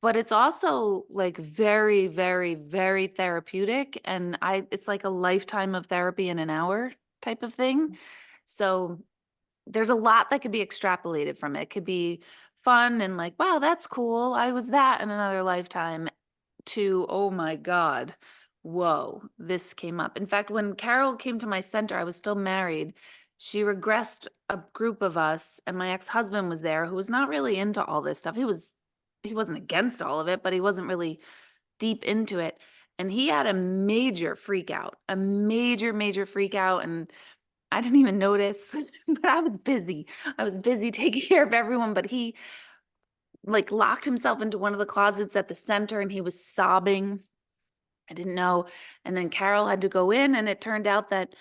but it's also like very, very, very therapeutic. And it's like a lifetime of therapy in an hour type of thing. So there's a lot that could be extrapolated from it. It could be fun and like, wow, that's cool. I was that in another lifetime, to, oh my God, whoa, this came up. In fact, when Carol came to my center, I was still married. She regressed a group of us, and my ex-husband was there, who was not really into all this stuff. He wasn't against all of it, but he wasn't really deep into it. And he had a major freak out, a major, major freak out. And I didn't even notice, but I was busy. I was busy taking care of everyone, but he like locked himself into one of the closets at the center and he was sobbing. I didn't know. And then Carol had to go in, and it turned out that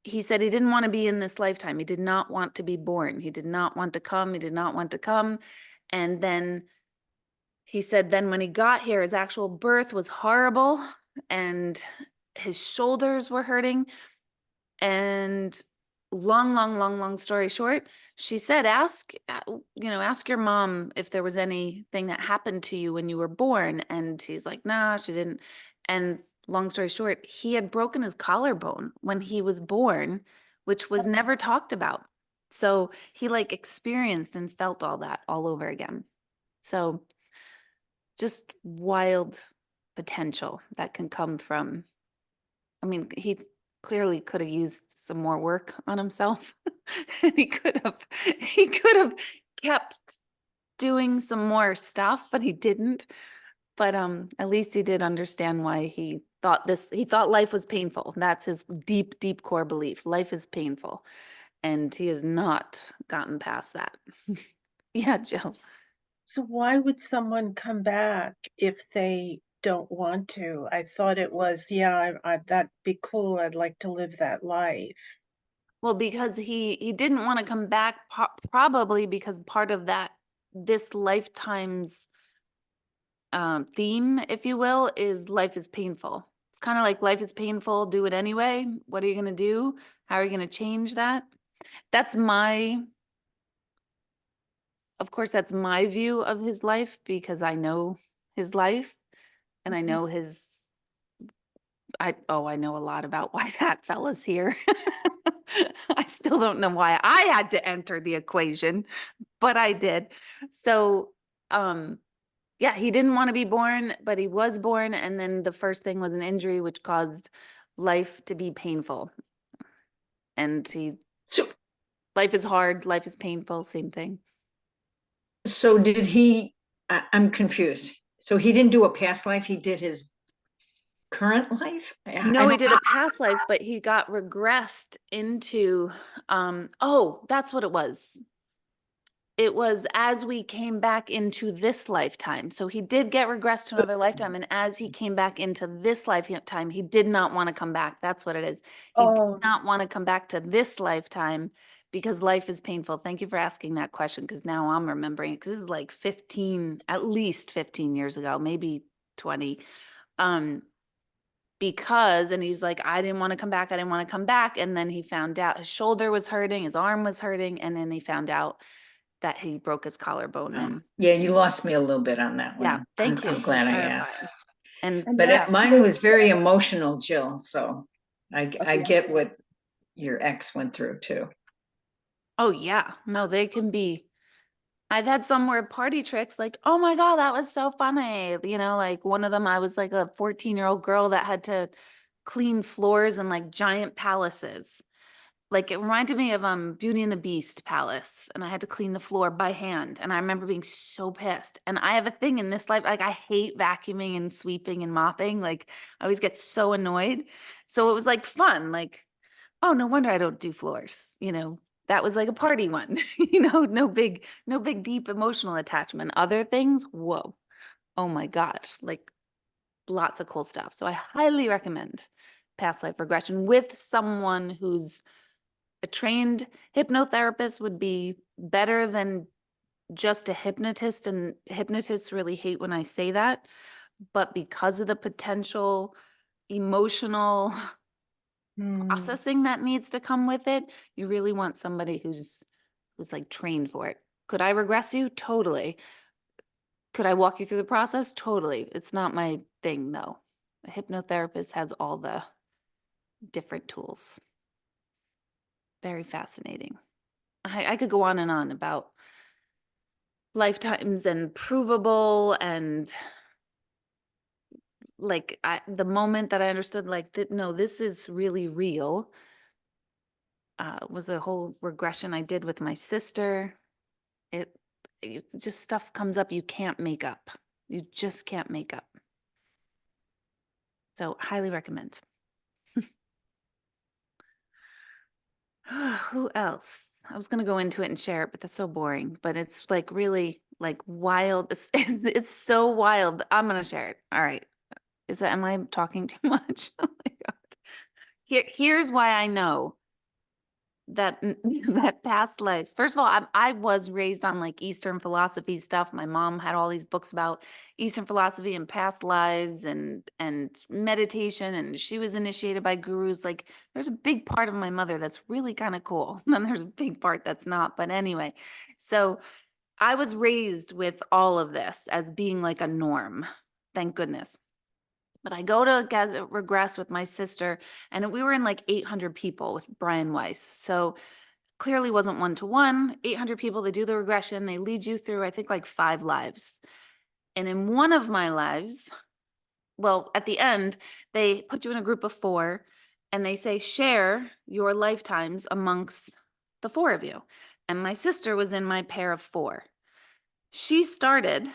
he said he didn't want to be in this lifetime. He did not want to be born. He did not want to come. He did not want to come. And then he said, then when he got here, his actual birth was horrible and his shoulders were hurting. And long story short, she said, ask your mom if there was anything that happened to you when you were born. And he's like, nah, she didn't. And long story short, he had broken his collarbone when he was born, which was never talked about. So he like experienced and felt all that all over again. So just wild potential that can come from, I mean, he clearly could have used some more work on himself. He could have kept doing some more stuff, but he didn't. But at least he did understand why he thought life was painful. That's his deep, deep core belief. Life is painful. And he has not gotten past that. Yeah, Jill. So why would someone come back if they don't want to? I thought it was, yeah, that'd be cool. I'd like to live that life. Well, because he didn't want to come back, probably because part of this lifetime's theme, if you will, is life is painful. It's kind of like life is painful, do it anyway. What are you going to do? How are you going to change that? Of course, that's my view of his life because I know his life and I know I know a lot about why that fella's here. I still don't know why I had to enter the equation, but I did. So, yeah, he didn't want to be born, but he was born. And then the first thing was an injury, which caused life to be painful. And So, life is hard, life is painful, same thing. so did he? I'm confused. So he didn't do a past life. He did his current life. No, he did a past life, but he got regressed into, that's what it was. It was as we came back into this lifetime. So he did get regressed to another lifetime. And as he came back into this lifetime, he did not want to come back. That's what it is. He did not want to come back to this lifetime because life is painful. Thank you for asking that question, because now I'm remembering it, because this is like at least 15 years ago, maybe 20. And he's like, I didn't want to come back. I didn't want to come back. And then he found out his shoulder was hurting, his arm was hurting. And then he found out that he broke his collarbone. And yeah, you lost me a little bit on that one. yeah, thank you. I'm glad I asked. But yeah, mine was very emotional, Jill. So I get what your ex went through too. Oh yeah, no, they can be. I've had some where party tricks like, oh my God, that was so funny. Like one of them, I was like a 14-year-old girl that had to clean floors in like giant palaces. Like it reminded me of Beauty and the Beast Palace, and I had to clean the floor by hand. And I remember being so pissed. And I have a thing in this life, like I hate vacuuming and sweeping and mopping. Like I always get so annoyed. So it was like fun, like, oh, no wonder I don't do floors. You know, that was like a party one, you know, no big deep emotional attachment. Other things, whoa, oh my God, like lots of cool stuff. So I highly recommend past life regression with someone who's a trained hypnotherapist would be better than just a hypnotist. And hypnotists really hate when I say that. But because of the potential emotional processing that needs to come with it, you really want somebody who's like trained for it. Could I regress you? Totally. Could I walk you through the process? Totally. It's not my thing though. A hypnotherapist has all the different tools. Very fascinating. I could go on and on about lifetimes and provable and like the moment that I understood like that, no, this is really real, was a whole regression I did with my sister. It just stuff comes up you can't make up. You just can't make up. So highly recommend. Who else? I was going to go into it and share it, but that's so boring. But it's like really like wild. It's so wild. I'm going to share it. All right. Am I talking too much? Oh my God. Here's why I know that that past lives. First of all, I was raised on like Eastern philosophy stuff. My mom had all these books about Eastern philosophy and past lives and meditation, and she was initiated by gurus. Like there's a big part of my mother that's really kind of cool. And then there's a big part that's not. But anyway, so I was raised with all of this as being like a norm. Thank goodness. But I go to regress with my sister, and we were in like 800 people with Brian Weiss. So clearly wasn't one-to-one. 800 people, they do the regression. They lead you through, I think, like 5 lives. And in one of my lives, well, at the end, they put you in a group of 4, and they say, share your lifetimes amongst the 4 of you. And my sister was in my pair of 4. She started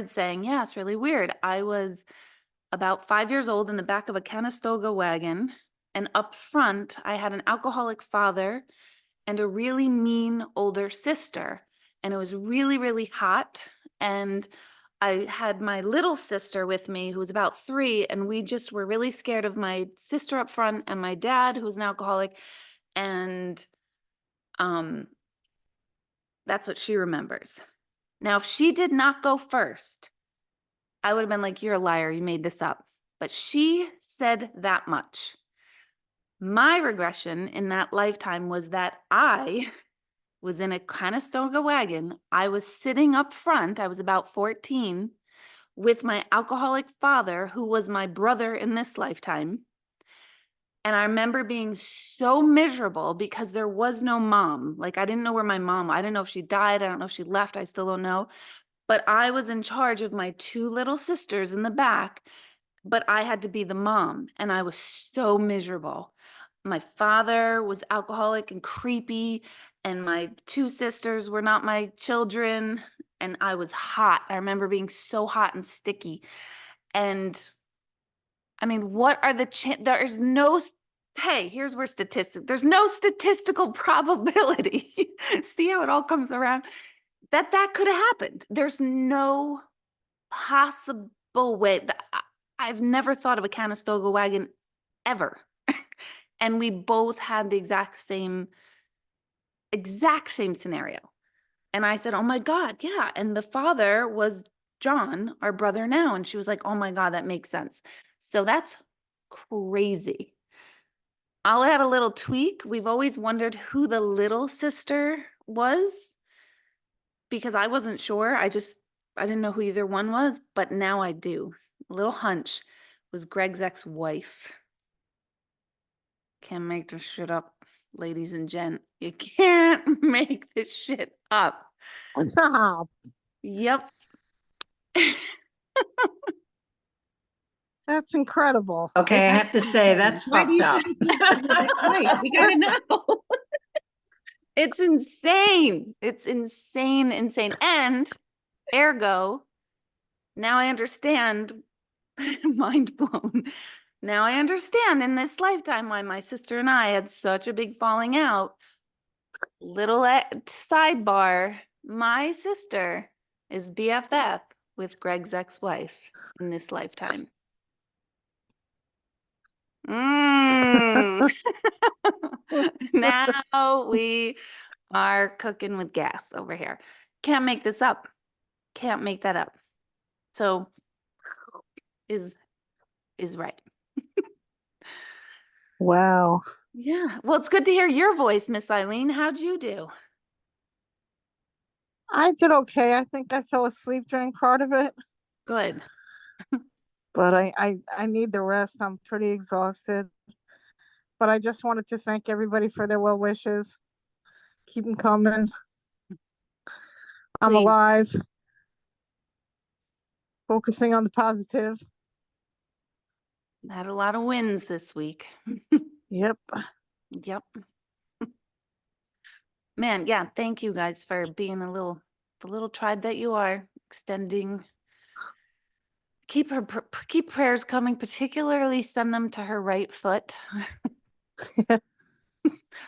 saying, yeah, it's really weird. I was about 5 years old in the back of a Conestoga wagon, and up front, I had an alcoholic father and a really mean older sister, and it was really, really hot. And I had my little sister with me who was about 3, and we just were really scared of my sister up front and my dad, who was an alcoholic. And that's what she remembers. Now, if she did not go first, I would have been like, you're a liar, you made this up. But she said that much. My regression in that lifetime was that I was in a Conestoga wagon. I was sitting up front. I was about 14 with my alcoholic father, who was my brother in this lifetime. And I remember being so miserable because there was no mom. Like I didn't know where my mom, I didn't know if she died. I don't know if she left. I still don't know. But I was in charge of my 2 little sisters in the back, but I had to be the mom, and I was so miserable. My father was alcoholic and creepy, and my 2 sisters were not my children, and I was hot. I remember being so hot and sticky. And I mean, what are there's no, hey, here's where there's no statistical probability. See how it all comes around? That could have happened. There's no possible way that I've never thought of a Conestoga wagon ever. And we both had the exact same scenario. And I said, oh my God, yeah. And the father was John, our brother now. And she was like, oh my God, that makes sense. So that's crazy. I'll add a little tweak. We've always wondered who the little sister was because I wasn't sure. I didn't know who either one was, but now I do. A little hunch was Greg's ex-wife. Can't make this shit up, ladies and gent. You can't make this shit up. Yep. That's incredible. Okay, I That's have to say, that's Why do fucked you up. say that's right? We gotta know. It's insane. It's insane, insane. And ergo, now I understand, mind blown. Now I understand in this lifetime why my sister and I had such a big falling out. Little sidebar, my sister is BFF with Greg's ex-wife in this lifetime. Mm. Now we are cooking with gas over here. Can't make this up. Can't make that up. So is right. Wow. Yeah. Well, it's good to hear your voice, Miss Eileen. How'd you do? I did okay. I think I fell asleep during part of it, Good. but I need the rest. I'm pretty exhausted. But I just wanted to thank everybody for their well wishes. Keep them coming. I'm Please. alive. Focusing on the positive. Had a lot of wins this week. Yep. Yep. Man, yeah, thank you guys for being the little tribe that you are, extending. Keep prayers coming, particularly send them to her right foot.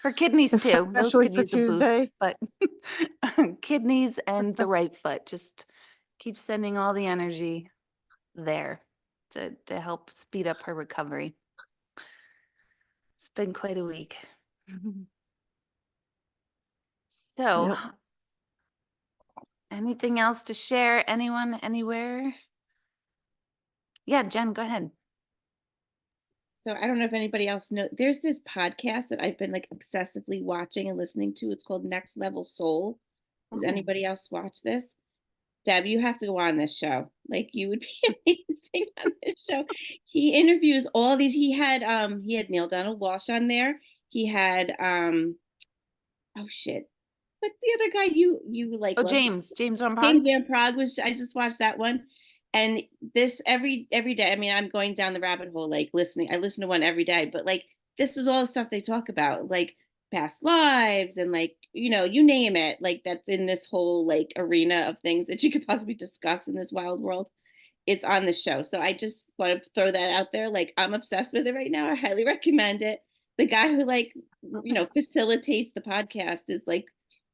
Her kidneys too. Those Especially could for use a boost, Tuesday. but kidneys and the right foot. Just keep sending all the energy there to help speed up her recovery. It's been quite a week. So, Yep. anything else to share? Anyone, anywhere? Yeah, Jen, go ahead. So I don't know if anybody else knows. There's this podcast that I've been like obsessively watching and listening to. It's called Next Level Soul. Does Ooh. anybody else watch this? Deb, you have to go on this show. Like you would be amazing on this show. He interviews all these. He had Neil Donald Walsh on there. He had oh shit. What's the other guy you like? Oh, love? James Van Praagh? James Van Praagh was. I just watched that one, and this every day. I mean, I'm going down the rabbit hole, like listening. I listen to one every day, but like this is all the stuff they talk about, like past lives and like you name it, like that's in this whole like arena of things that you could possibly discuss in this wild world. It's on the show, so I just want to throw that out there. Like I'm obsessed with it right now. I highly recommend it. The guy who like facilitates the podcast is like,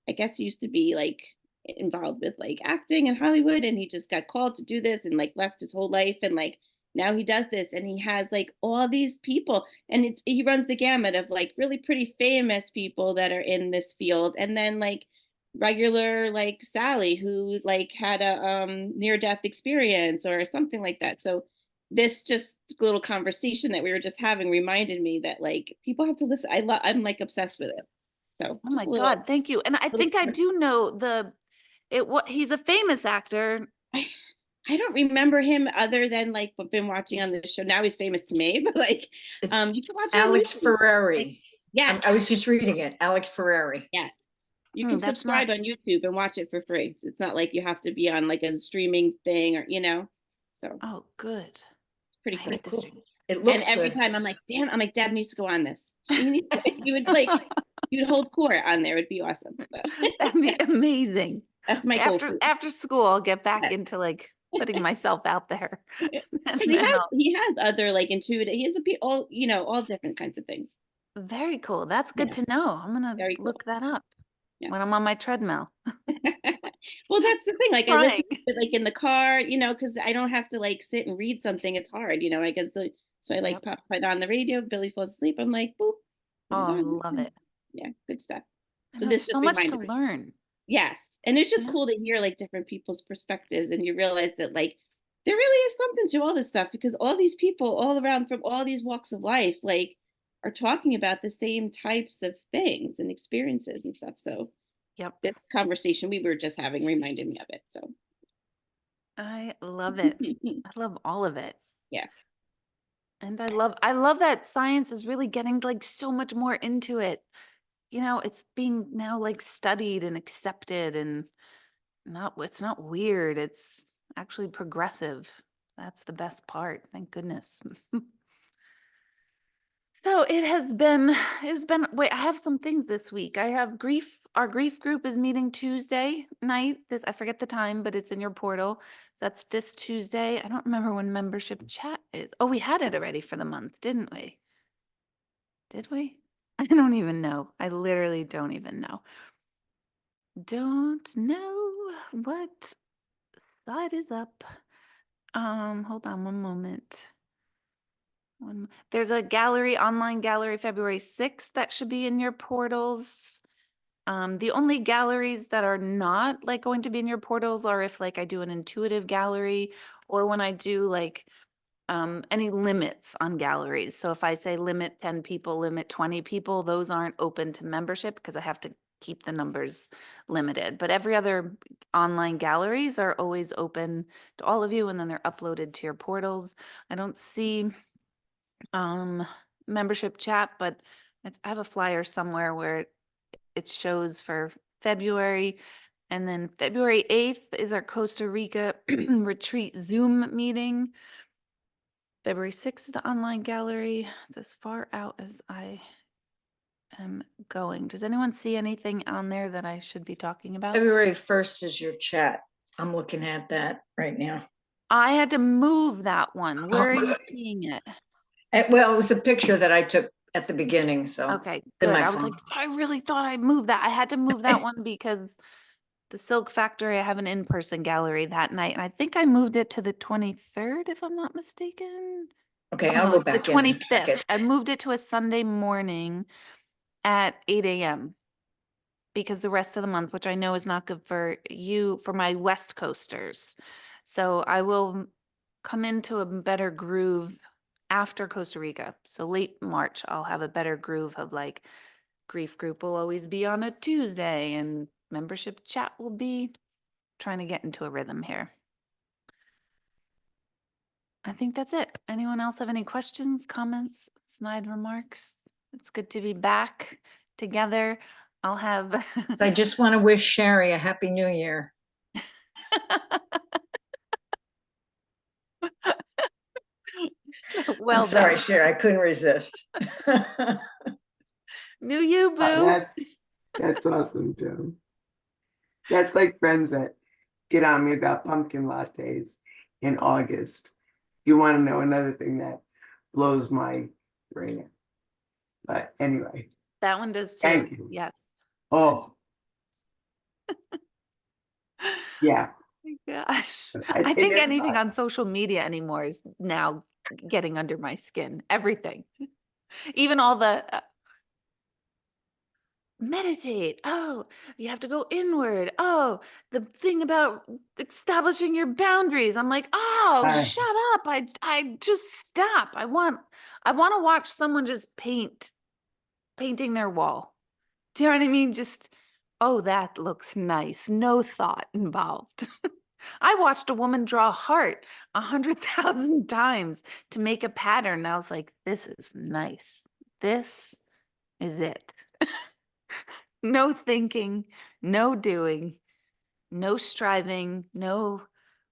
I guess he used to be like involved with like acting in Hollywood, and he just got called to do this and like left his whole life, and like now he does this, and he has like all these people, and he runs the gamut of like really pretty famous people that are in this field, and then like regular like Sally who like had a near death experience or something like that. So this just little conversation that we were just having reminded me that like people have to listen. I'm like obsessed with it. So Oh my God, thank you. And I think I do know he's a famous actor. I don't remember him other than like what been watching on the show. Now he's famous to me, but like you can watch Alex Ferrari. Like, yes. I was just reading it. Alex Ferrari. Yes. You can subscribe on YouTube and watch it for free. It's not like you have to be on like a streaming thing or So Oh, good. It's pretty cool. It looks and every good. time I'm like, Deb needs to go on this. You would like you would hold court on there. It'd be awesome. So. That'd be amazing. That's my goal. After school, I'll get back into like putting myself out there. He has other like intuitive. He has all different kinds of things. Very cool. That's good to know. I'm gonna look that up when I'm on my treadmill. Well, that's the thing. Like I listen to it like in the car, because I don't have to like sit and read something. It's hard, I guess. So I like put on the radio. Billy falls asleep. I'm like, boop. Oh, I love it. Yeah, good stuff. So there's so much to learn. Yes, and it's just cool to hear like different people's perspectives, and you realize that like there really is something to all this stuff because all these people all around from all these walks of life like are talking about the same types of things and experiences and stuff. So this conversation we were just having reminded me of it. So I love it. I love all of it. Yeah. And I love that science is really getting like so much more into it. It's being now like studied and accepted and it's not weird. It's actually progressive. That's the best part. Thank goodness. So it's been wait, I have some things this week. I have our grief group is meeting Tuesday night. I forget the time, but it's in your portal. So that's this Tuesday. I don't remember when membership chat is. Oh, we had it already for the month, didn't we? Did we? I don't even know. I literally don't even know. Don't know what side is up. Hold on one moment. There's a gallery, online gallery, February 6th that should be in your portals. The only galleries that are not like going to be in your portals are if like I do an intuitive gallery or when I do like any limits on galleries. So if I say limit 10 people, limit 20 people, those aren't open to membership because I have to keep the numbers limited. But every other online galleries are always open to all of you and then they're uploaded to your portals. I don't see membership chat, but I have a flyer somewhere where it shows for February. And then February 8th is our Costa Rica retreat Zoom meeting. February 6th, the online gallery. It's as far out as I am going. Does anyone see anything on there that I should be talking about? February 1st is your chat. I'm looking at that right now. I had to move that one. Where are you seeing it? Well, it was a picture that I took at the beginning, so. Okay, in good. my I was phone. like, I really thought I moved that. I had to move that one because the Silk Factory, I have an in-person gallery that night, and I think I moved it to the 23rd, if I'm not mistaken. Okay, Oh I'll no, go it's the back in and check 25th. it. I moved it to a Sunday morning at 8 a.m. because the rest of the month, which I know is not good for you, for my West Coasters. So I will come into a better groove after Costa Rica. So late March, I'll have a better groove of like grief group will always be on a Tuesday and membership chat will be trying to get into a rhythm here. I think that's it. Anyone else have any questions, comments, snide remarks? It's good to be back together. I'll have I just want to wish Sherry a happy new year. well I'm sorry, done. Sherry, I couldn't resist. Knew you, boo. That's awesome, Joe. That's like friends that get on me about pumpkin lattes in August. You want to know another thing that blows my brain? But anyway, That one does too. thank you. Yes. Oh, yeah. Gosh. I I think think it's anything not. on social media anymore is now getting under my skin. Everything. Even all the meditate. Oh, you have to go inward. Oh, the thing about establishing your boundaries. I'm like, oh, Right. shut up. I just stop. I want to watch someone just painting their wall. Do you know what I mean? Just, oh, that looks nice. No thought involved. I watched a woman draw a heart 100,000 times to make a pattern. And I was like, this is nice. This is it. No thinking, no doing, no striving, no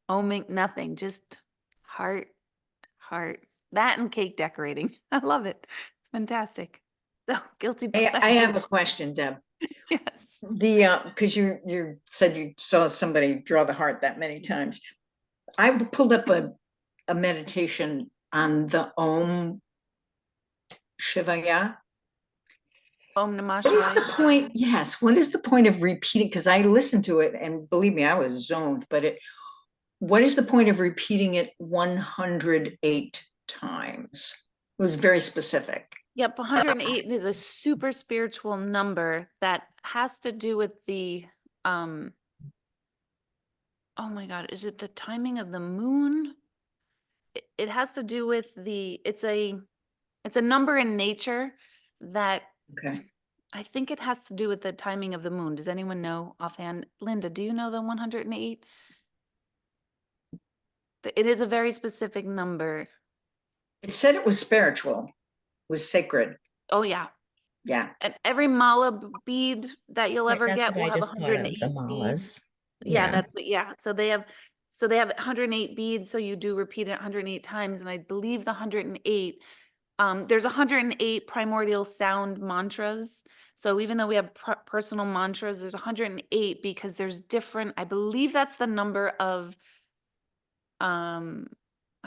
oming, nothing. Just heart, heart. That and cake decorating. I love it. It's fantastic. So guilty Hey, pleasures. I have a question, Deb. Yes. Because you said you saw somebody draw the heart that many times. I pulled up a meditation on the Om Shivaya. Om Namah What is the Shivaya. point? Yes. What is the point of repeating? Because I listened to it and believe me, I was zoned, but what is the point of repeating it 108 times? It was very specific. Yep, 108 is a super spiritual number that has to do with the oh my God, is it the timing of the moon? It has to do with it's a number in nature that Okay. I think it has to do with the timing of the moon. Does anyone know offhand? Linda, do you know the 108? It is a very specific number. It said it was spiritual, was sacred. Oh yeah. Yeah. And every mala bead that you'll Right, ever that's get what will I have just thought of, 108 the beads. malas. Yeah, Yeah. that's what, yeah. So they have, so they have 108 beads, so you do repeat it 108 times, and I believe the 108, there's 108 primordial sound mantras. So even though we have personal mantras, there's 108 because there's different, I believe that's the number of, I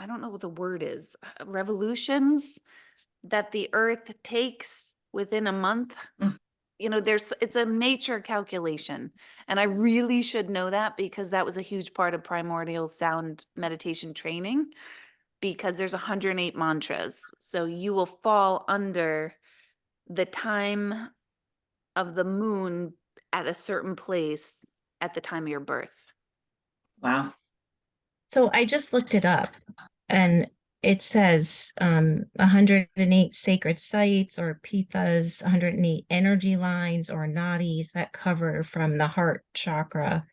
don't know what the word is, revolutions that the earth takes within a month. You know, it's a nature calculation. And I really should know that because that was a huge part of primordial sound meditation training, because there's 108 mantras. So you will fall under the time of the moon at a certain place at the time of your birth. Wow. So I just looked it up, and it says 108 sacred sites or pithas, 108 energy lines or nadis that cover from the heart chakra,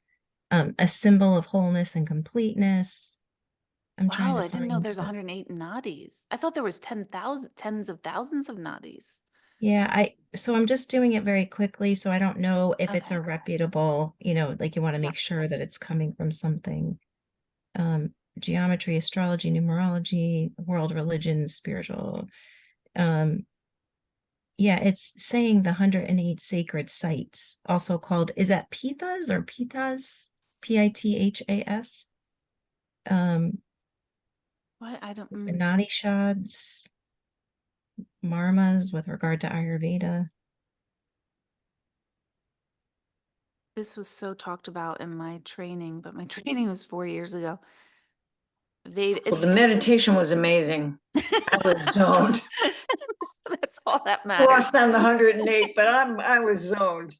a symbol of wholeness and completeness. I'm trying Wow, to I didn't know find there's the- 108 nadis. I thought there was 10,000, tens of thousands of nadis. Yeah, so I'm just doing it very quickly, so I don't know if it's Okay. a reputable, like you want to Yeah. make sure that it's coming from something. Geometry, astrology, numerology, world religions, spiritual. Yeah, it's saying the 108 sacred sites, also called, is that pithas or pithas? Pithas? What? I don't. Upanishads, marmas with regard to Ayurveda. This was so talked about in my training, but my training was 4 years ago. Well, the meditation was amazing. I was zoned. That's all that matters. Lost on the 108, but I was zoned.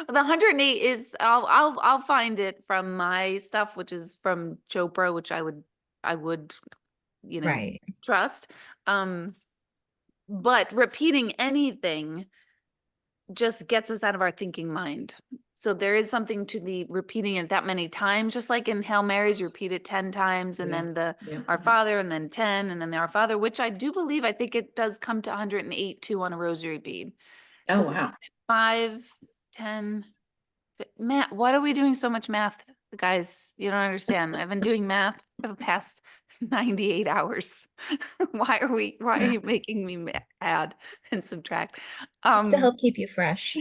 The 108 is, I'll find it from my stuff, which is from Chopra, which I would, Right. trust. But repeating anything just gets us out of our thinking mind. So there is something to the repeating it that many times, just like in Hail Marys, you repeat it 10 times, and Yeah, then the yeah. Our Father, and then 10, and then the Our Father, which I do believe, I think it does come to 108 too on a rosary bead. Oh, 'Cause wow. 5, 10, math. What are we doing so much math, guys? You don't understand. I've been doing math for the past 98 hours. Why are you making me add and subtract? It's to help keep you fresh.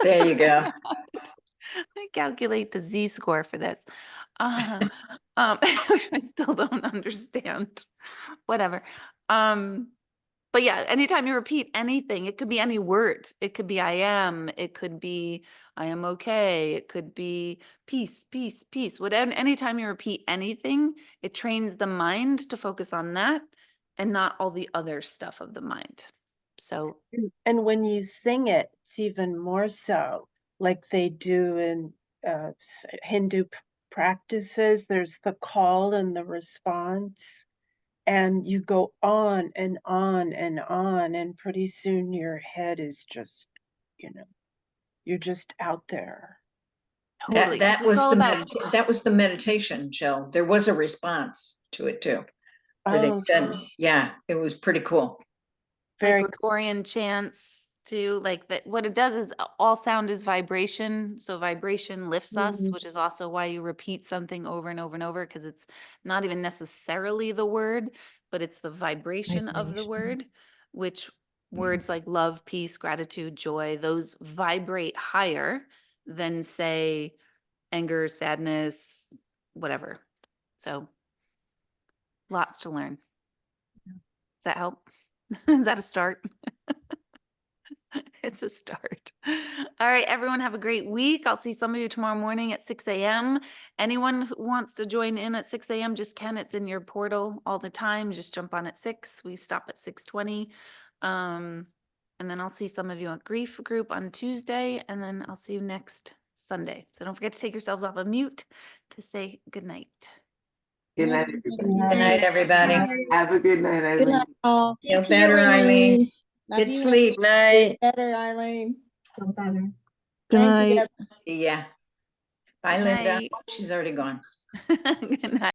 There you go. I calculate the Z-score for this. Which I still don't understand. Whatever. But yeah, anytime you repeat anything, it could be any word. It could be I am, it could be I am okay, it could be peace, peace, peace. Whatever, anytime you repeat anything, it trains the mind to focus on that and not all the other stuff of the mind. So And when you sing it, it's even more so, like they do in Hindu practices. There's the call and the response, and you go on and on and on, and pretty soon your head is just, you're just out there. totally. 'Cause That it's was all about that was the meditation, Jill. There was a response to it too, where they said, Okay. yeah, it was pretty cool. Very like Gregorian chants too, like that. What it does is all sound is vibration. So vibration lifts us, Mhm. which is also why you repeat something over and over and over, because it's not even necessarily the word, but it's the vibration of the Vibration. word, which words like love, peace, gratitude, joy, those vibrate higher than, say, anger, sadness, whatever. So lots to learn. Does that help? Is that a start? It's a start. All right, everyone, have a great week. I'll see some of you tomorrow morning at 6 a.m. Anyone who wants to join in at 6 a.m. just can. It's in your portal all the time. Just jump on at 6. We stop at 6:20. And then I'll see some of you at Grief Group on Tuesday, and then I'll see you next Sunday. So don't forget to take yourselves off of mute to say good night. Good night, Good everybody. Good night, everybody. Have a good night, Good Eileen. night, all. Feel Keep better, healing, Eileen. Love Good you. sleep. Get better, Eileen. Good Thank you, night. Deb. See ya. Bye, Good Linda. night. She's already gone. Good night.